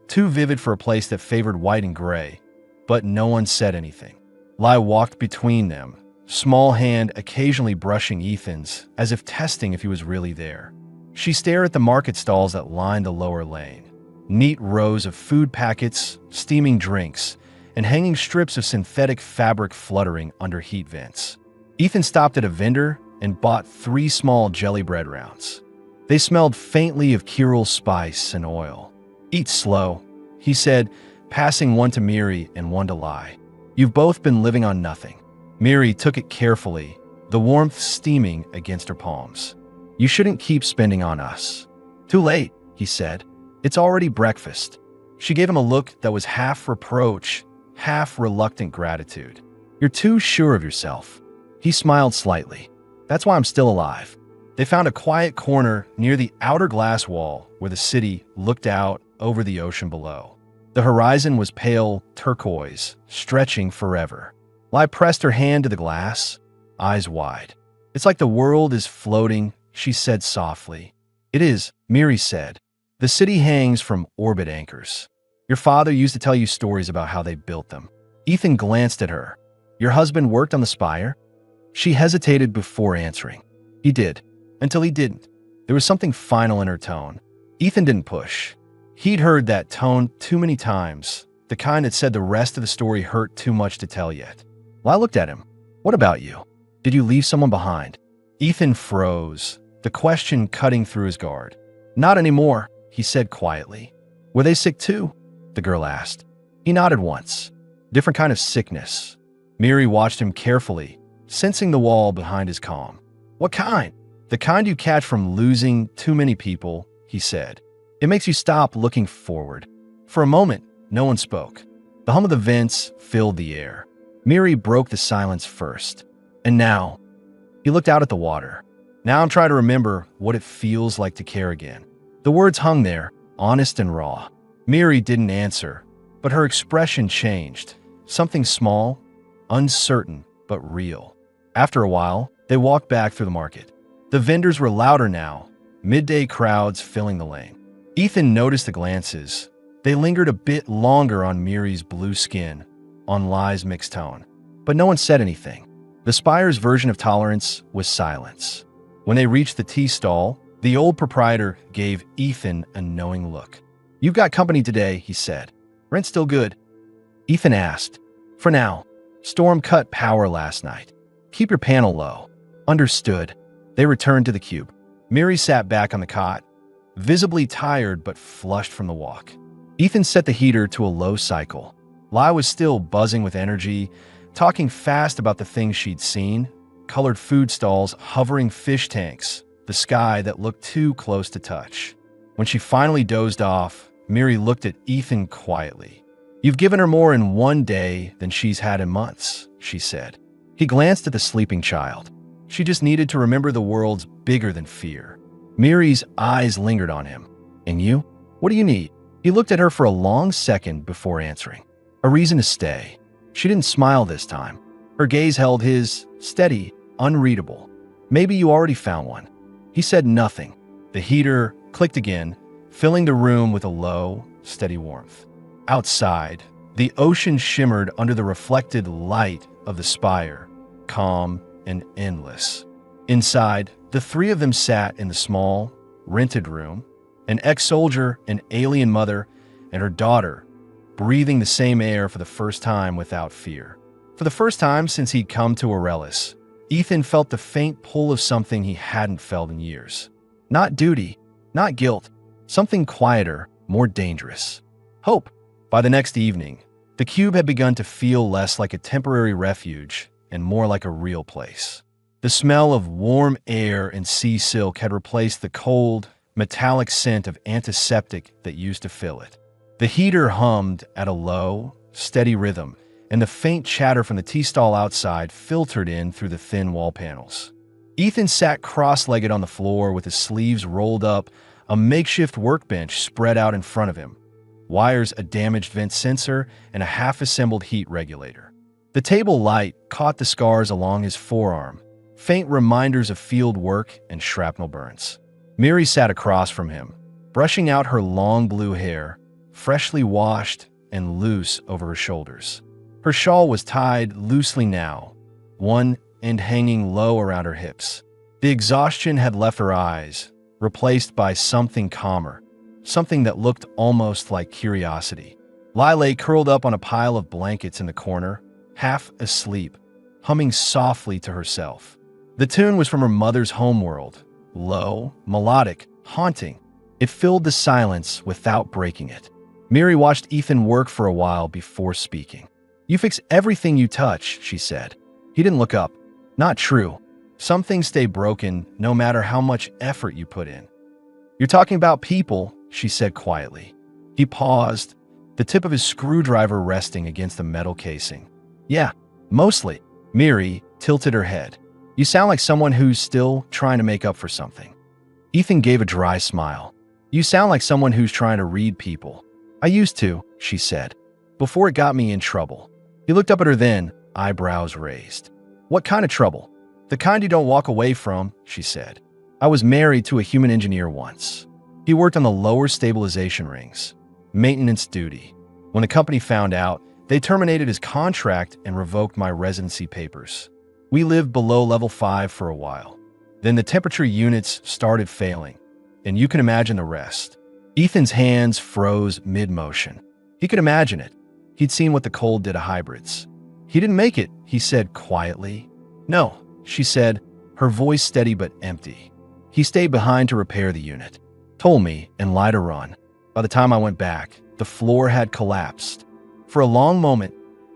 too vivid for a place that favored white and gray, but no one said anything. Lai walked between them, small hand occasionally brushing Ethan's, as if testing if he was really there. She stared at the market stalls that lined the lower lane. Neat rows of food packets, steaming drinks, and hanging strips of synthetic fabric fluttering under heat vents. Ethan stopped at a vendor and bought 3 small jelly bread rounds. They smelled faintly of Kiril spice and oil. "Eat slow," he said, passing one to Miri and one to Lai. "You've both been living on nothing." Miri took it carefully, the warmth steaming against her palms. "You shouldn't keep spending on us." "Too late," he said. "It's already breakfast." She gave him a look that was half reproach, half reluctant gratitude. "You're too sure of yourself." He smiled slightly. "That's why I'm still alive." They found a quiet corner near the outer glass wall where the city looked out over the ocean below. The horizon was pale turquoise, stretching forever. Lai pressed her hand to the glass, eyes wide. "It's like the world is floating," she said softly. "It is," Miri said. "The city hangs from orbit anchors. Your father used to tell you stories about how they built them." Ethan glanced at her. "Your husband worked on the spire?" She hesitated before answering. "He did, until he didn't." There was something final in her tone. Ethan didn't push. He'd heard that tone too many times, the kind that said the rest of the story hurt too much to tell yet. Lai looked at him. "What about you? Did you leave someone behind?" Ethan froze, the question cutting through his guard. "Not anymore," he said quietly. "Were they sick too?" the girl asked. He nodded once. "Different kind of sickness." Miri watched him carefully, sensing the wall behind his calm. "What kind?" "The kind you catch from losing too many people," he said. "It makes you stop looking forward." For a moment, no one spoke. The hum of the vents filled the air. Miri broke the silence first. "And now?" He looked out at the water. "Now I'm trying to remember what it feels like to care again." The words hung there, honest and raw. Miri didn't answer, but her expression changed. Something small, uncertain, but real. After a while, they walked back through the market. The vendors were louder now, midday crowds filling the lane. Ethan noticed the glances. They lingered a bit longer on Miri's blue skin, on Lai's mixed tone. But no one said anything. The Spire's version of tolerance was silence. When they reached the tea stall, the old proprietor gave Ethan a knowing look. "You've got company today," he said. "Rent still good?" Ethan asked. "For now. Storm cut power last night. Keep your panel low." Understood. They returned to the cube. Miri sat back on the cot, visibly tired but flushed from the walk. Ethan set the heater to a low cycle. Lai was still buzzing with energy, talking fast about the things she'd seen: colored food stalls, hovering fish tanks, the sky that looked too close to touch. When she finally dozed off, Miri looked at Ethan quietly. "You've given her more in one day than she's had in months," she said. He glanced at the sleeping child. She just needed to remember the world's bigger than fear. Miri's eyes lingered on him. "And you? What do you need?" He looked at her for a long second before answering. "A reason to stay." She didn't smile this time. Her gaze held his, steady, unreadable. "Maybe you already found one." He said nothing. The heater clicked again, filling the room with a low, steady warmth. Outside, the ocean shimmered under the reflected light of the spire, calm and endless. Inside, the three of them sat in the small, rented room, an ex-soldier, an alien mother, and her daughter, breathing the same air for the first time without fear. For the first time since he'd come to Aurelis, Ethan felt the faint pull of something he hadn't felt in years. Not duty, not guilt, something quieter, more dangerous. Hope. By the next evening, the cube had begun to feel less like a temporary refuge and more like a real place. The smell of warm air and sea silk had replaced the cold, metallic scent of antiseptic that used to fill it. The heater hummed at a low, steady rhythm, and the faint chatter from the tea stall outside filtered in through the thin wall panels. Ethan sat cross-legged on the floor with his sleeves rolled up, a makeshift workbench spread out in front of him, wires, a damaged vent sensor, and a half-assembled heat regulator. The table light caught the scars along his forearm, faint reminders of field work and shrapnel burns. Miri sat across from him, brushing out her long blue hair, freshly washed and loose over her shoulders. Her shawl was tied loosely now, one end hanging low around her hips. The exhaustion had left her eyes, replaced by something calmer, something that looked almost like curiosity. Lai lay curled up on a pile of blankets in the corner, half asleep, humming softly to herself. The tune was from her mother's homeworld, low, melodic, haunting. It filled the silence without breaking it. Miri watched Ethan work for a while before speaking. "You fix everything you touch," she said. He didn't look up. "Not true. Some things stay broken no matter how much effort you put in." "You're talking about people," she said quietly. He paused, the tip of his screwdriver resting against the metal casing. "Yeah, mostly." Miri tilted her head. "You sound like someone who's still trying to make up for something." Ethan gave a dry smile. "You sound like someone who's trying to read people." "I used to," she said, "before it got me in trouble." He looked up at her then, eyebrows raised. "What kind of trouble?" "The kind you don't walk away from," she said. "I was married to a human engineer once. He worked on the lower stabilization rings, maintenance duty. When the company found out, they terminated his contract and revoked my residency papers. We lived below level 5 for a while. Then the temperature units started failing, and you can imagine the rest." Ethan's hands froze mid-motion. He could imagine it. He'd seen what the cold did to hybrids. "He didn't make it," he said quietly. "No," she said, her voice steady but empty. "He stayed behind to repair the unit. Told me and lied to run. By the time I went back, the floor had collapsed." For a long moment,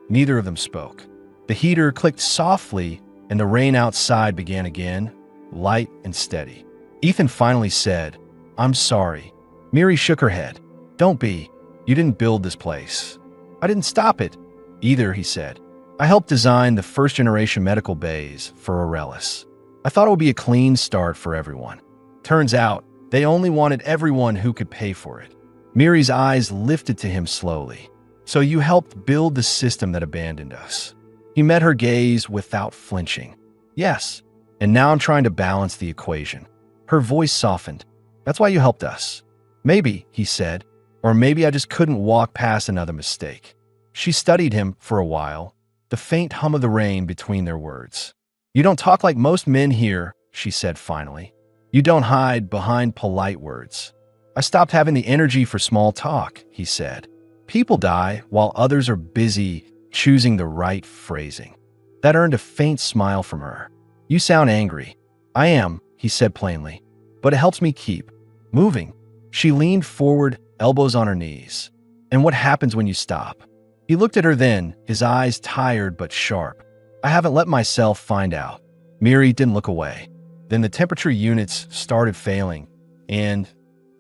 neither of them spoke. The heater clicked softly, and the rain outside began again, light and steady. Ethan finally said, "I'm sorry." Miri shook her head. "Don't be. You didn't build this place." "I didn't stop it either," he said. "I helped design the first-generation medical bays for Aurelis. I thought it would be a clean start for everyone. Turns out, they only wanted everyone who could pay for it." Miri's eyes lifted to him slowly. "So you helped build the system that abandoned us." He met her gaze without flinching. "Yes, and now I'm trying to balance the equation." Her voice softened. "That's why you helped us." "Maybe," he said, "or maybe I just couldn't walk past another mistake." She studied him for a while, the faint hum of the rain between their words. "You don't talk like most men here," she said finally. "You don't hide behind polite words." "I stopped having the energy for small talk," he said. "People die while others are busy choosing the right phrasing." That earned a faint smile from her. You sound angry. I am, he said plainly, but it helps me keep moving. She leaned forward, elbows on her knees. And what happens when you stop? He looked at her then, his eyes tired but sharp. I haven't let myself find out. Miri didn't look away. Then the temperature units started failing, and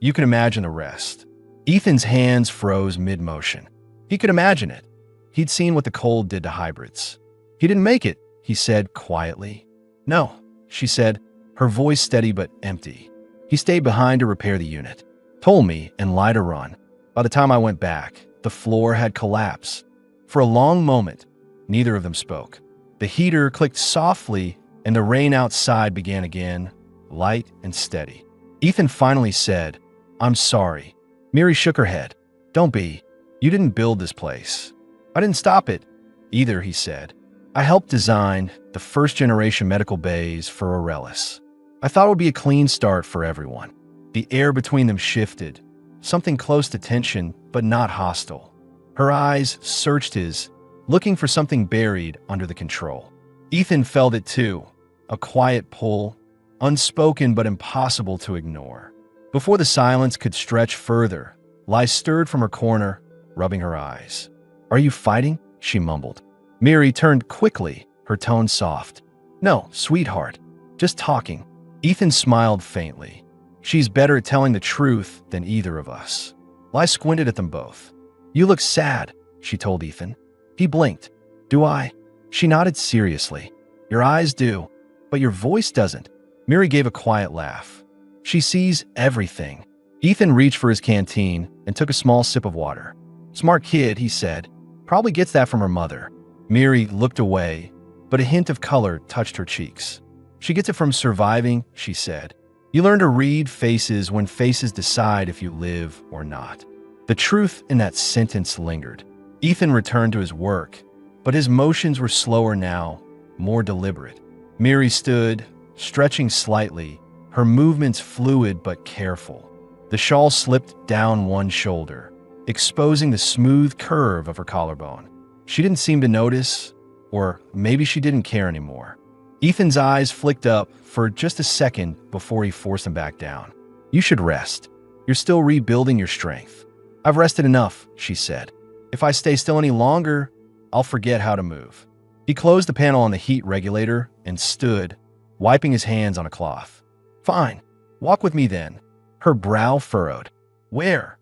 you can imagine the rest. Ethan's hands froze mid-motion. He could imagine it. He'd seen what the cold did to hybrids. He didn't make it, he said quietly. No, she said, her voice steady but empty. He stayed behind to repair the unit, told me, and lied to run. By the time I went back, the floor had collapsed. For a long moment, neither of them spoke. The heater clicked softly, and the rain outside began again, light and steady. Ethan finally said, I'm sorry. Miri shook her head. Don't be. You didn't build this place. I didn't stop it either, he said. I helped design the first-generation medical bays for Aurelis. I thought it would be a clean start for everyone. The air between them shifted, something close to tension, but not hostile. Her eyes searched his, looking for something buried under the control. Ethan felt it too, a quiet pull, unspoken but impossible to ignore. Before the silence could stretch further, Lai stirred from her corner, rubbing her eyes. Are you fighting? She mumbled. Miri turned quickly, her tone soft. No, sweetheart, just talking. Ethan smiled faintly. She's better at telling the truth than either of us. Lai squinted at them both. You look sad, she told Ethan. He blinked. Do I? She nodded seriously. Your eyes do, but your voice doesn't. Miri gave a quiet laugh. She sees everything. Ethan reached for his canteen and took a small sip of water. Smart kid, he said. Probably gets that from her mother. Miri looked away, but a hint of color touched her cheeks. She gets it from surviving, she said. You learn to read faces when faces decide if you live or not. The truth in that sentence lingered. Ethan returned to his work, but his motions were slower now, more deliberate. Miri stood, stretching slightly, her movements fluid but careful. The shawl slipped down one shoulder, exposing the smooth curve of her collarbone. She didn't seem to notice, or maybe she didn't care anymore. Ethan's eyes flicked up for just a second before he forced them back down. You should rest. You're still rebuilding your strength. I've rested enough, she said. If I stay still any longer, I'll forget how to move. He closed the panel on the heat regulator and stood, wiping his hands on a cloth. Fine. Walk with me then. Her brow furrowed. Where?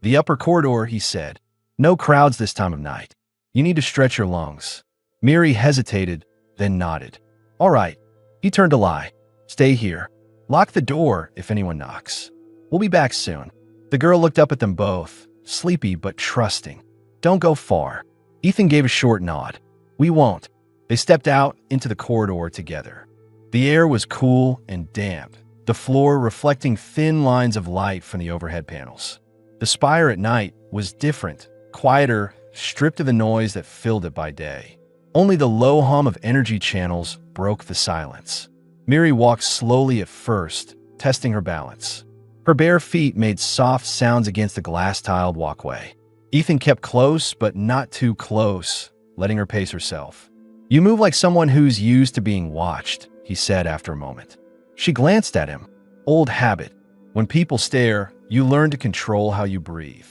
The upper corridor, he said. No crowds this time of night. You need to stretch your lungs. Miri hesitated, then nodded. All right. He turned to Lai. Stay here. Lock the door if anyone knocks. We'll be back soon. The girl looked up at them both, sleepy but trusting. Don't go far. Ethan gave a short nod. We won't. They stepped out into the corridor together. The air was cool and damp, the floor reflecting thin lines of light from the overhead panels. The spire at night was different, quieter, stripped of the noise that filled it by day. Only the low hum of energy channels broke the silence. Miri walked slowly at first, testing her balance. Her bare feet made soft sounds against the glass-tiled walkway. Ethan kept close, but not too close, letting her pace herself. You move like someone who's used to being watched, he said after a moment. She glanced at him. Old habit. When people stare, you learn to control how you breathe.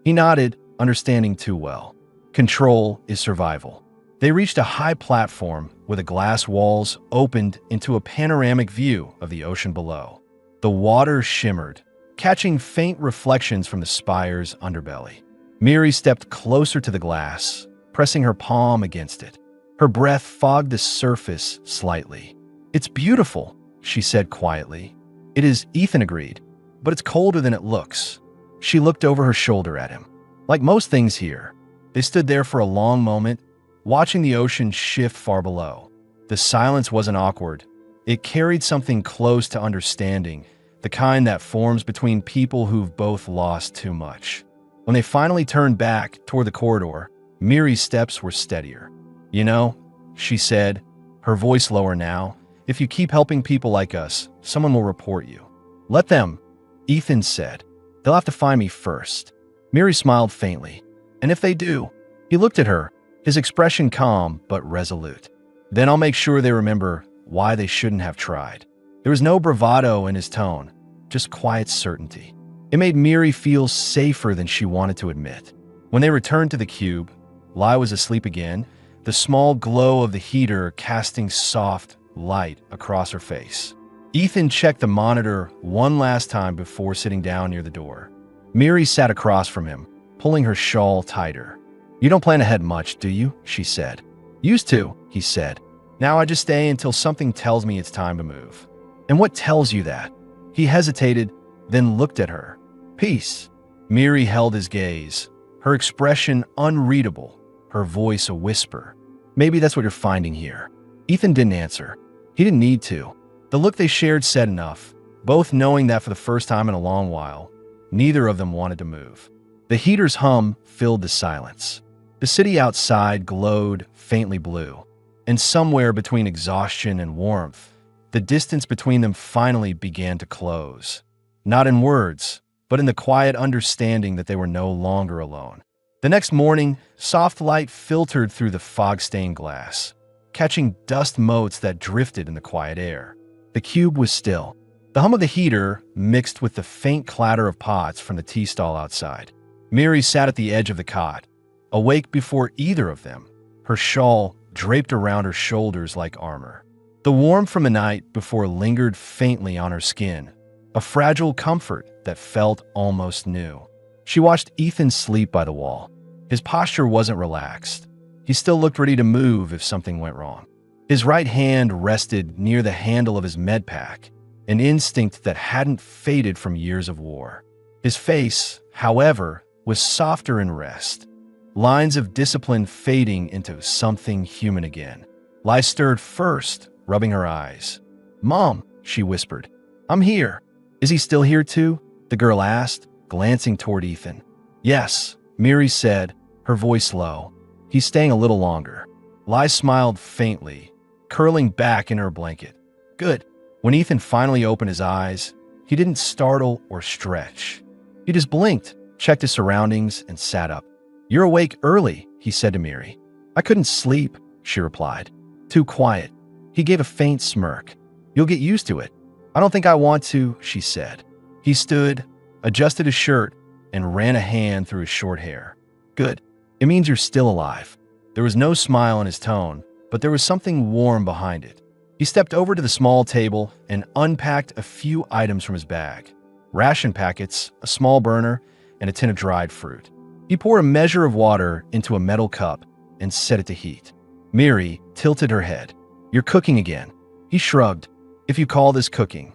He nodded, understanding too well. Control is survival. They reached a high platform where the glass walls opened into a panoramic view of the ocean below. The water shimmered, catching faint reflections from the spire's underbelly. Miri stepped closer to the glass, pressing her palm against it. Her breath fogged the surface slightly. It's beautiful, she said quietly. It is, Ethan agreed, but it's colder than it looks. She looked over her shoulder at him. Like most things here, they stood there for a long moment, watching the ocean shift far below. The silence wasn't awkward. It carried something close to understanding, the kind that forms between people who've both lost too much. When they finally turned back toward the corridor, Miri's steps were steadier. You know, she said, her voice lower now, if you keep helping people like us, someone will report you. Let them, Ethan said. They'll have to find me first. Miri smiled faintly. And if they do, he looked at her, his expression calm but resolute. Then I'll make sure they remember why they shouldn't have tried. There was no bravado in his tone, just quiet certainty. It made Miri feel safer than she wanted to admit. When they returned to the cube, Lai was asleep again, the small glow of the heater casting soft light across her face. Ethan checked the monitor one last time before sitting down near the door. Miri sat across from him, pulling her shawl tighter. "You don't plan ahead much, do you?" she said. "Used to," he said. "Now I just stay until something tells me it's time to move." "And what tells you that?" He hesitated, then looked at her. "Peace." Miri held his gaze, her expression unreadable, her voice a whisper. "Maybe that's what you're finding here." Ethan didn't answer. He didn't need to. The look they shared said enough, both knowing that for the first time in a long while, neither of them wanted to move. The heater's hum filled the silence. The city outside glowed faintly blue, and somewhere between exhaustion and warmth, the distance between them finally began to close. Not in words, but in the quiet understanding that they were no longer alone. The next morning, soft light filtered through the fog-stained glass, catching dust motes that drifted in the quiet air. The cube was still. The hum of the heater mixed with the faint clatter of pots from the tea stall outside. Miri sat at the edge of the cot, awake before either of them, her shawl draped around her shoulders like armor. The warmth from the night before lingered faintly on her skin, a fragile comfort that felt almost new. She watched Ethan sleep by the wall. His posture wasn't relaxed. He still looked ready to move if something went wrong. His right hand rested near the handle of his med pack, an instinct that hadn't faded from years of war. His face, however, was softer in rest, lines of discipline fading into something human again. Lai stirred first, rubbing her eyes. "Mom," she whispered. "I'm here." "Is he still here too?" the girl asked, glancing toward Ethan. "Yes," Miri said, her voice low. "He's staying a little longer." Lai smiled faintly, curling back in her blanket. "Good." When Ethan finally opened his eyes, he didn't startle or stretch. He just blinked, checked his surroundings, and sat up. "You're awake early," he said to Miri. "I couldn't sleep," she replied. "Too quiet." He gave a faint smirk. "You'll get used to it." "I don't think I want to," she said. He stood, adjusted his shirt, and ran a hand through his short hair. "Good. It means you're still alive." There was no smile in his tone, but there was something warm behind it. He stepped over to the small table and unpacked a few items from his bag. Ration packets, a small burner, and a tin of dried fruit. He poured a measure of water into a metal cup and set it to heat. Miri tilted her head. "You're cooking again." He shrugged. "If you call this cooking."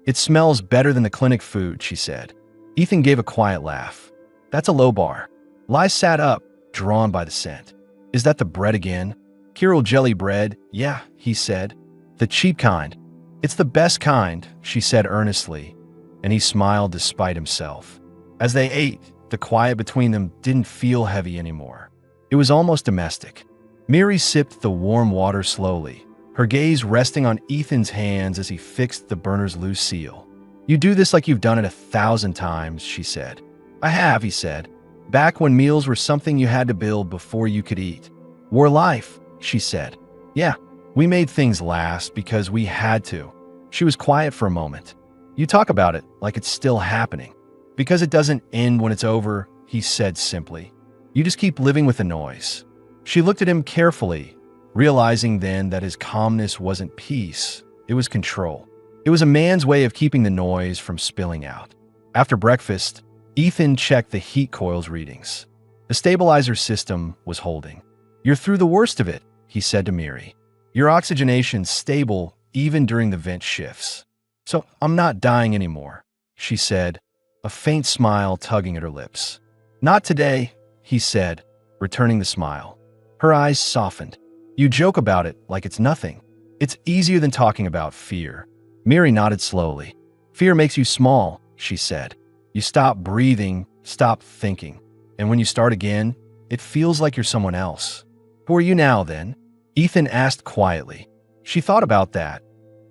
"It smells better than the clinic food," she said. Ethan gave a quiet laugh. "That's a low bar." Lai sat up, drawn by the scent. "Is that the bread again?" "Kirill jelly bread, yeah," he said. "The cheap kind." "It's the best kind," she said earnestly, and he smiled despite himself. As they ate, the quiet between them didn't feel heavy anymore. It was almost domestic. Miri sipped the warm water slowly, her gaze resting on Ethan's hands as he fixed the burner's loose seal. "You do this like you've done it 1,000 times, she said. "I have," he said. "Back when meals were something you had to build before you could eat." "War life," she said. "Yeah, we made things last because we had to." She was quiet for a moment. "You talk about it like it's still happening." "Because it doesn't end when it's over," he said simply. "You just keep living with the noise." She looked at him carefully, realizing then that his calmness wasn't peace, it was control. It was a man's way of keeping the noise from spilling out. After breakfast, Ethan checked the heat coil's readings. The stabilizer system was holding. "You're through the worst of it," he said to Miri. "Your oxygenation's stable even during the vent shifts." "So I'm not dying anymore," she said, a faint smile tugging at her lips. "Not today," he said, returning the smile. Her eyes softened. "You joke about it like it's nothing. It's easier than talking about fear." Miri nodded slowly. "Fear makes you small," she said. "You stop breathing, stop thinking. And when you start again, it feels like you're someone else." "Who are you now, then?" Ethan asked quietly. She thought about that,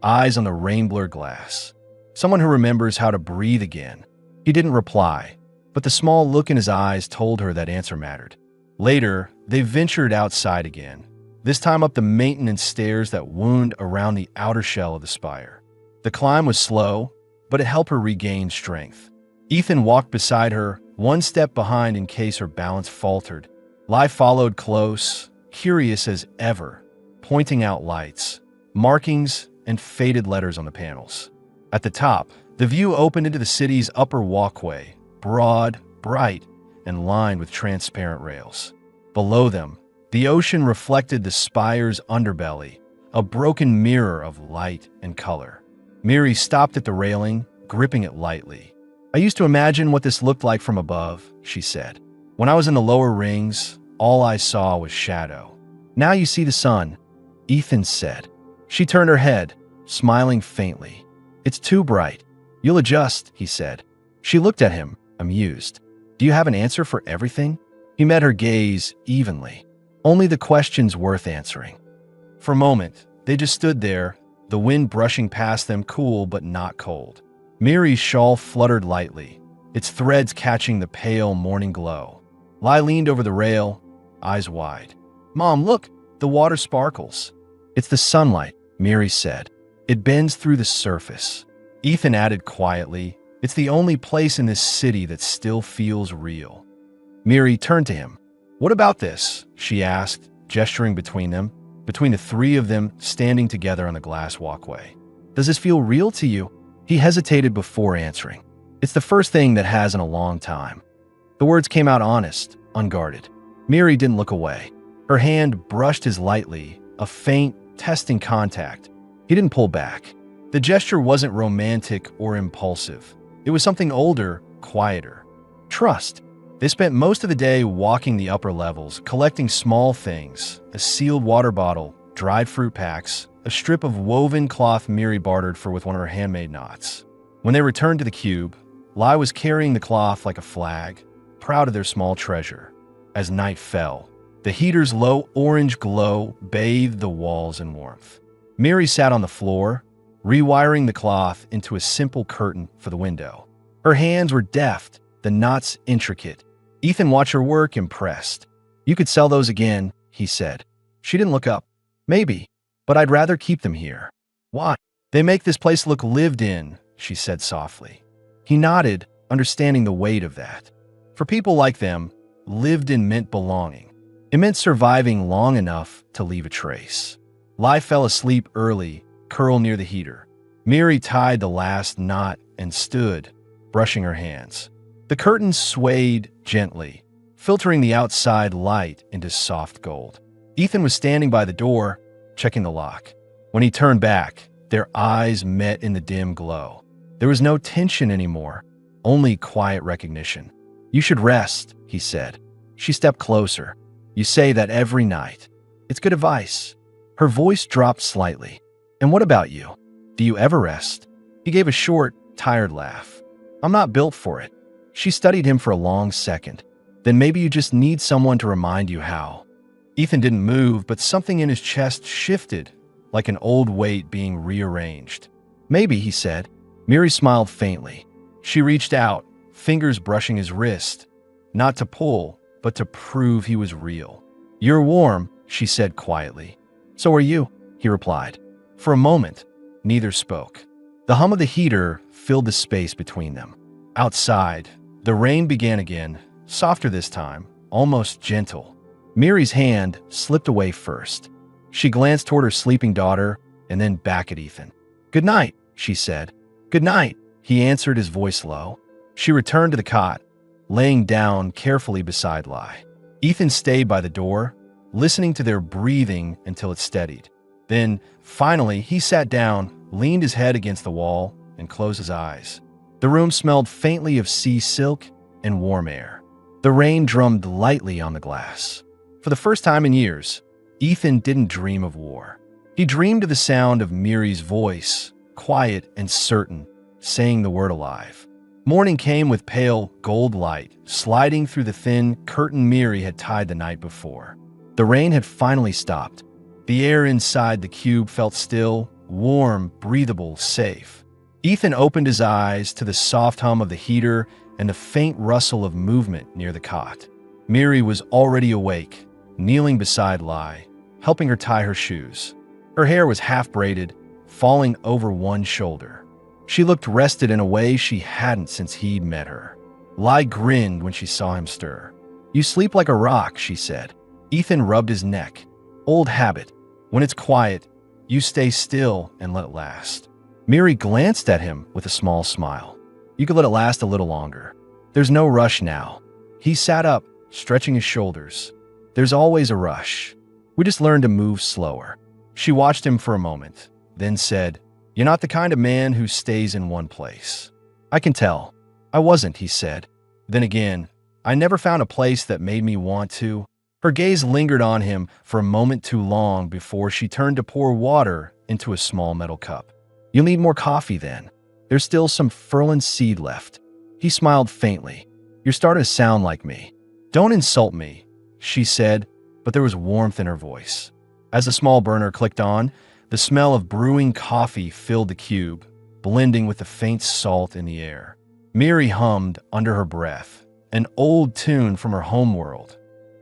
eyes on the rain-blurred glass. Someone who remembers how to breathe again. He didn't reply, but the small look in his eyes told her that answer mattered. Later, they ventured outside again, this time up the maintenance stairs that wound around the outer shell of the spire. The climb was slow, but it helped her regain strength. Ethan walked beside her, one step behind in case her balance faltered. Lai followed close, curious as ever, pointing out lights, markings, and faded letters on the panels. At the top, the view opened into the city's upper walkway, broad, bright, and lined with transparent rails. Below them, the ocean reflected the spire's underbelly, a broken mirror of light and color. Miri stopped at the railing, gripping it lightly. "I used to imagine what this looked like from above," she said. "When I was in the lower rings, all I saw was shadow. Now you see the sun," Ethan said. She turned her head, smiling faintly. "It's too bright. You'll adjust," he said. She looked at him, amused. "Do you have an answer for everything?" He met her gaze evenly. Only the questions worth answering. For a moment, they just stood there, the wind brushing past them, cool but not cold. Miri's shawl fluttered lightly, its threads catching the pale morning glow. Lai leaned over the rail, eyes wide. "Mom, look, the water sparkles." "It's the sunlight," Miri said. "It bends through the surface." Ethan added quietly, "It's the only place in this city that still feels real." Miri turned to him. "What about this?" she asked, gesturing between the three of them standing together on the glass walkway. "Does this feel real to you?" He hesitated before answering. "It's the first thing that has in a long time." The words came out honest, unguarded. Miri didn't look away. Her hand brushed his lightly, a faint, testing contact. He didn't pull back. The gesture wasn't romantic or impulsive. It was something older, quieter. Trust. They spent most of the day walking the upper levels, collecting small things, a sealed water bottle, dried fruit packs, a strip of woven cloth Miri bartered for with one of her handmade knots. When they returned to the cube, Lai was carrying the cloth like a flag, proud of their small treasure. As night fell, the heater's low orange glow bathed the walls in warmth. Miri sat on the floor, rewiring the cloth into a simple curtain for the window. Her hands were deft, the knots intricate. Ethan watched her work, impressed. "You could sell those again," he said. She didn't look up. "Maybe, but I'd rather keep them here." "Why?" "They make this place look lived in," she said softly. He nodded, understanding the weight of that. For people like them, lived in meant belonging. It meant surviving long enough to leave a trace. Lai fell asleep early, curled near the heater. Miri tied the last knot and stood, brushing her hands. The curtains swayed gently, filtering the outside light into soft gold. Ethan was standing by the door, checking the lock. When he turned back, their eyes met in the dim glow. There was no tension anymore, only quiet recognition. "You should rest," he said. She stepped closer. "You say that every night. It's good advice." Her voice dropped slightly. "And what about you? Do you ever rest?" He gave a short, tired laugh. "I'm not built for it." She studied him for a long second. "Then maybe you just need someone to remind you how." Ethan didn't move, but something in his chest shifted, like an old weight being rearranged. "Maybe," he said. Miri smiled faintly. She reached out, fingers brushing his wrist, not to pull, but to prove he was real. "You're warm," she said quietly. "So are you," he replied. For a moment, neither spoke. The hum of the heater filled the space between them. Outside, the rain began again, softer this time, almost gentle. Miri's hand slipped away first. She glanced toward her sleeping daughter and then back at Ethan. "Good night," she said. "Good night," he answered, his voice low. She returned to the cot, laying down carefully beside Lai. Ethan stayed by the door, listening to their breathing until it steadied. Then, finally, he sat down, leaned his head against the wall, and closed his eyes. The room smelled faintly of sea silk and warm air. The rain drummed lightly on the glass. For the first time in years, Ethan didn't dream of war. He dreamed of the sound of Miri's voice, quiet and certain, saying the word alive. Morning came with pale gold light, sliding through the thin curtain Miri had tied the night before. The rain had finally stopped. The air inside the cube felt still, warm, breathable, safe. Ethan opened his eyes to the soft hum of the heater and the faint rustle of movement near the cot. Miri was already awake, kneeling beside Lai, helping her tie her shoes. Her hair was half-braided, falling over one shoulder. She looked rested in a way she hadn't since he'd met her. Lai grinned when she saw him stir. "You sleep like a rock," she said. Ethan rubbed his neck. "Old habit. When it's quiet, you stay still and let it last." Miri glanced at him with a small smile. "You could let it last a little longer. There's no rush now." He sat up, stretching his shoulders. "There's always a rush. We just learn to move slower." She watched him for a moment, then said, "You're not the kind of man who stays in one place." "I can tell." "I wasn't," he said. "Then again, I never found a place that made me want to." Her gaze lingered on him for a moment too long before she turned to pour water into a small metal cup. "You'll need more coffee then. There's still some Furlan seed left." He smiled faintly. "You're starting to sound like me." "Don't insult me," she said, but there was warmth in her voice. As the small burner clicked on, the smell of brewing coffee filled the cube, blending with the faint salt in the air. Miri hummed under her breath, an old tune from her homeworld,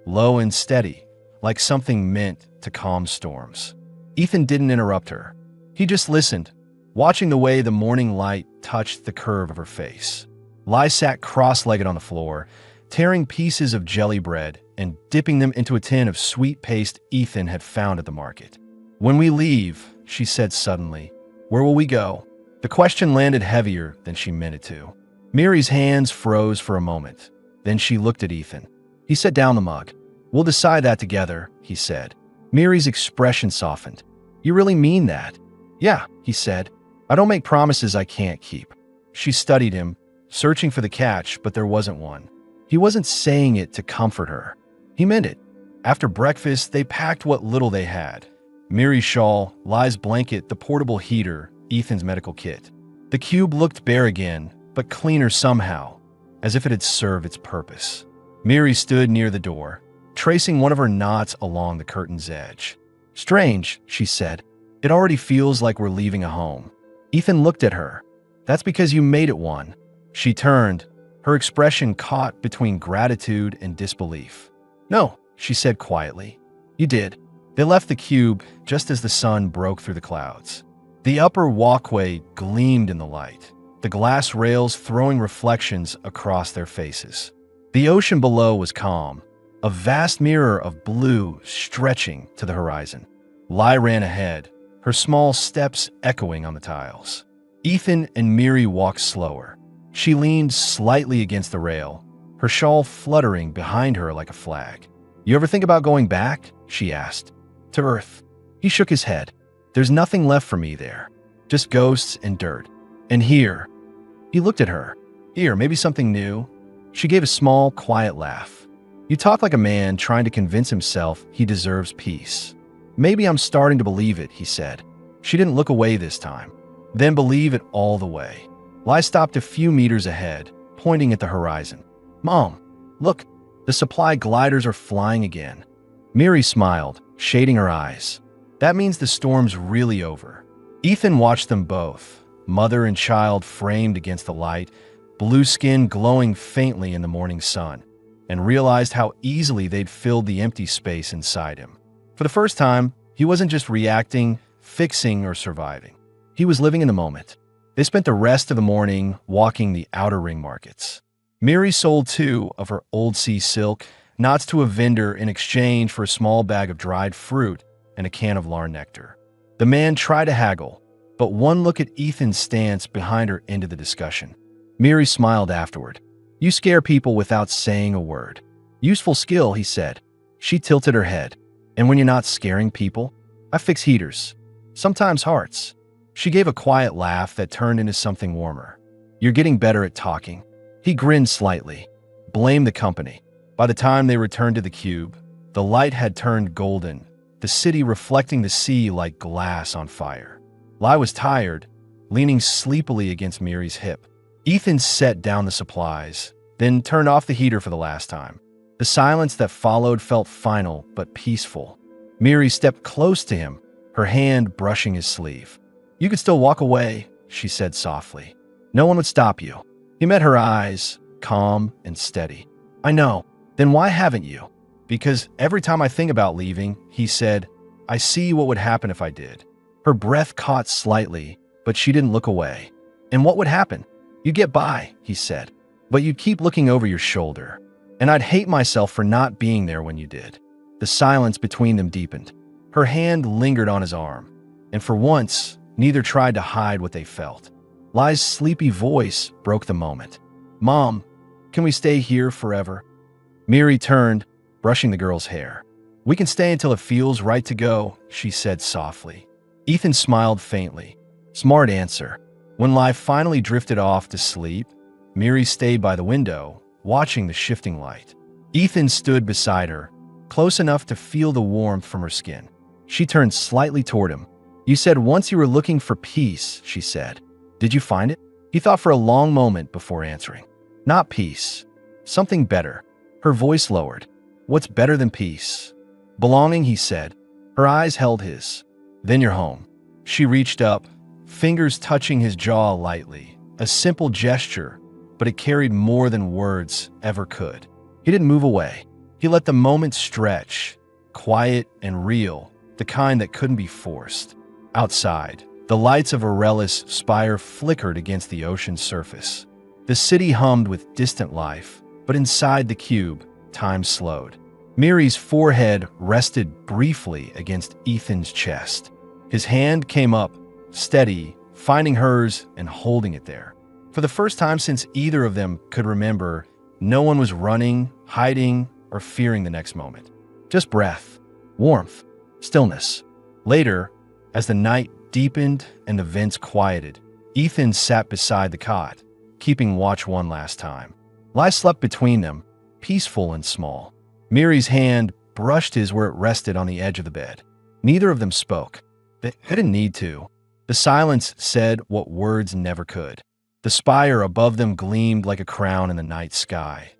low and steady, like something meant to calm storms. Ethan didn't interrupt her. He just listened, watching the way the morning light touched the curve of her face. Lai sat cross-legged on the floor, tearing pieces of jelly bread and dipping them into a tin of sweet paste Ethan had found at the market. "When we leave," she said suddenly, "where will we go?" The question landed heavier than she meant it to. Miri's hands froze for a moment. Then she looked at Ethan. He set down the mug. "We'll decide that together," he said. Miri's expression softened. "You really mean that?" "Yeah," he said. "I don't make promises I can't keep." She studied him, searching for the catch, but there wasn't one. He wasn't saying it to comfort her. He meant it. After breakfast, they packed what little they had. Miri's shawl, Lai's blanket, the portable heater, Ethan's medical kit. The cube looked bare again, but cleaner somehow, as if it had served its purpose. Miri stood near the door, tracing one of her knots along the curtain's edge. "Strange," she said. "It already feels like we're leaving a home." Ethan looked at her. "That's because you made it one." She turned, her expression caught between gratitude and disbelief. "No," she said quietly. "You did." They left the cube just as the sun broke through the clouds. The upper walkway gleamed in the light, the glass rails throwing reflections across their faces. The ocean below was calm, a vast mirror of blue stretching to the horizon. Lai ran ahead, her small steps echoing on the tiles. Ethan and Miri walked slower. She leaned slightly against the rail, her shawl fluttering behind her like a flag. "You ever think about going back?" she asked. "To Earth?" He shook his head. "There's nothing left for me there. Just ghosts and dirt. And here." He looked at her. "Here, maybe something new." She gave a small, quiet laugh. "You talk like a man trying to convince himself he deserves peace." "Maybe I'm starting to believe it," he said. She didn't look away this time. "Then believe it all the way." Lai stopped a few meters ahead, pointing at the horizon. "Mom, look, the supply gliders are flying again." Miri smiled, shading her eyes. "That means the storm's really over." Ethan watched them both, mother and child framed against the light, blue skin glowing faintly in the morning sun, and realized how easily they'd filled the empty space inside him. For the first time, he wasn't just reacting, fixing, or surviving. He was living in the moment. They spent the rest of the morning walking the outer ring markets. Miri sold 2 of her old sea silk knots to a vendor in exchange for a small bag of dried fruit and a can of lar nectar. The man tried to haggle, but one look at Ethan's stance behind her ended the discussion. Miri smiled afterward. "You scare people without saying a word." "Useful skill," he said. She tilted her head. "And when you're not scaring people?" "I fix heaters. Sometimes hearts." She gave a quiet laugh that turned into something warmer. "You're getting better at talking." He grinned slightly. "Blame the company." By the time they returned to the cube, the light had turned golden, the city reflecting the sea like glass on fire. Lai was tired, leaning sleepily against Miri's hip. Ethan set down the supplies, then turned off the heater for the last time. The silence that followed felt final but peaceful. Miri stepped close to him, her hand brushing his sleeve. "You could still walk away," she said softly. "No one would stop you." He met her eyes, calm and steady. "I know. Then why haven't you?" "Because every time I think about leaving," he said, I see what would happen if I did. Her breath caught slightly, but she didn't look away. And what would happen? You'd get by, he said, but you'd keep looking over your shoulder. And I'd hate myself for not being there when you did. The silence between them deepened. Her hand lingered on his arm, and for once, neither tried to hide what they felt. Lai's sleepy voice broke the moment. Mom, can we stay here forever? Miri turned, brushing the girl's hair. We can stay until it feels right to go, she said softly. Ethan smiled faintly. Smart answer. When Lai finally drifted off to sleep, Miri stayed by the window, watching the shifting light. Ethan stood beside her, close enough to feel the warmth from her skin. She turned slightly toward him. You said once you were looking for peace, she said. Did you find it? He thought for a long moment before answering. Not peace. Something better. Her voice lowered. What's better than peace? Belonging, he said. Her eyes held his. Then you're home. She reached up, fingers touching his jaw lightly. A simple gesture, but it carried more than words ever could. He didn't move away. He let the moment stretch, quiet and real, the kind that couldn't be forced. Outside, the lights of Aurelis' spire flickered against the ocean's surface. The city hummed with distant life, but inside the cube, time slowed. Miri's forehead rested briefly against Ethan's chest. His hand came up, steady, finding hers and holding it there. For the first time since either of them could remember, no one was running, hiding, or fearing the next moment. Just breath, warmth, stillness. Later, as the night deepened and the vents quieted, Ethan sat beside the cot, keeping watch one last time. Lai slept between them, peaceful and small. Miri's hand brushed his where it rested on the edge of the bed. Neither of them spoke. They didn't need to. The silence said what words never could. The spire above them gleamed like a crown in the night sky.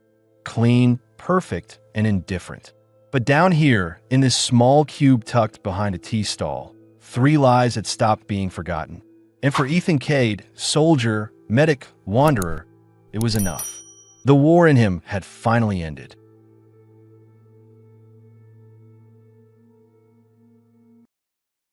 Clean, perfect, and indifferent. But down here, in this small cube tucked behind a tea stall, 3 lives had stopped being forgotten. And for Ethan Cade, soldier, medic, wanderer, it was enough. The war in him had finally ended.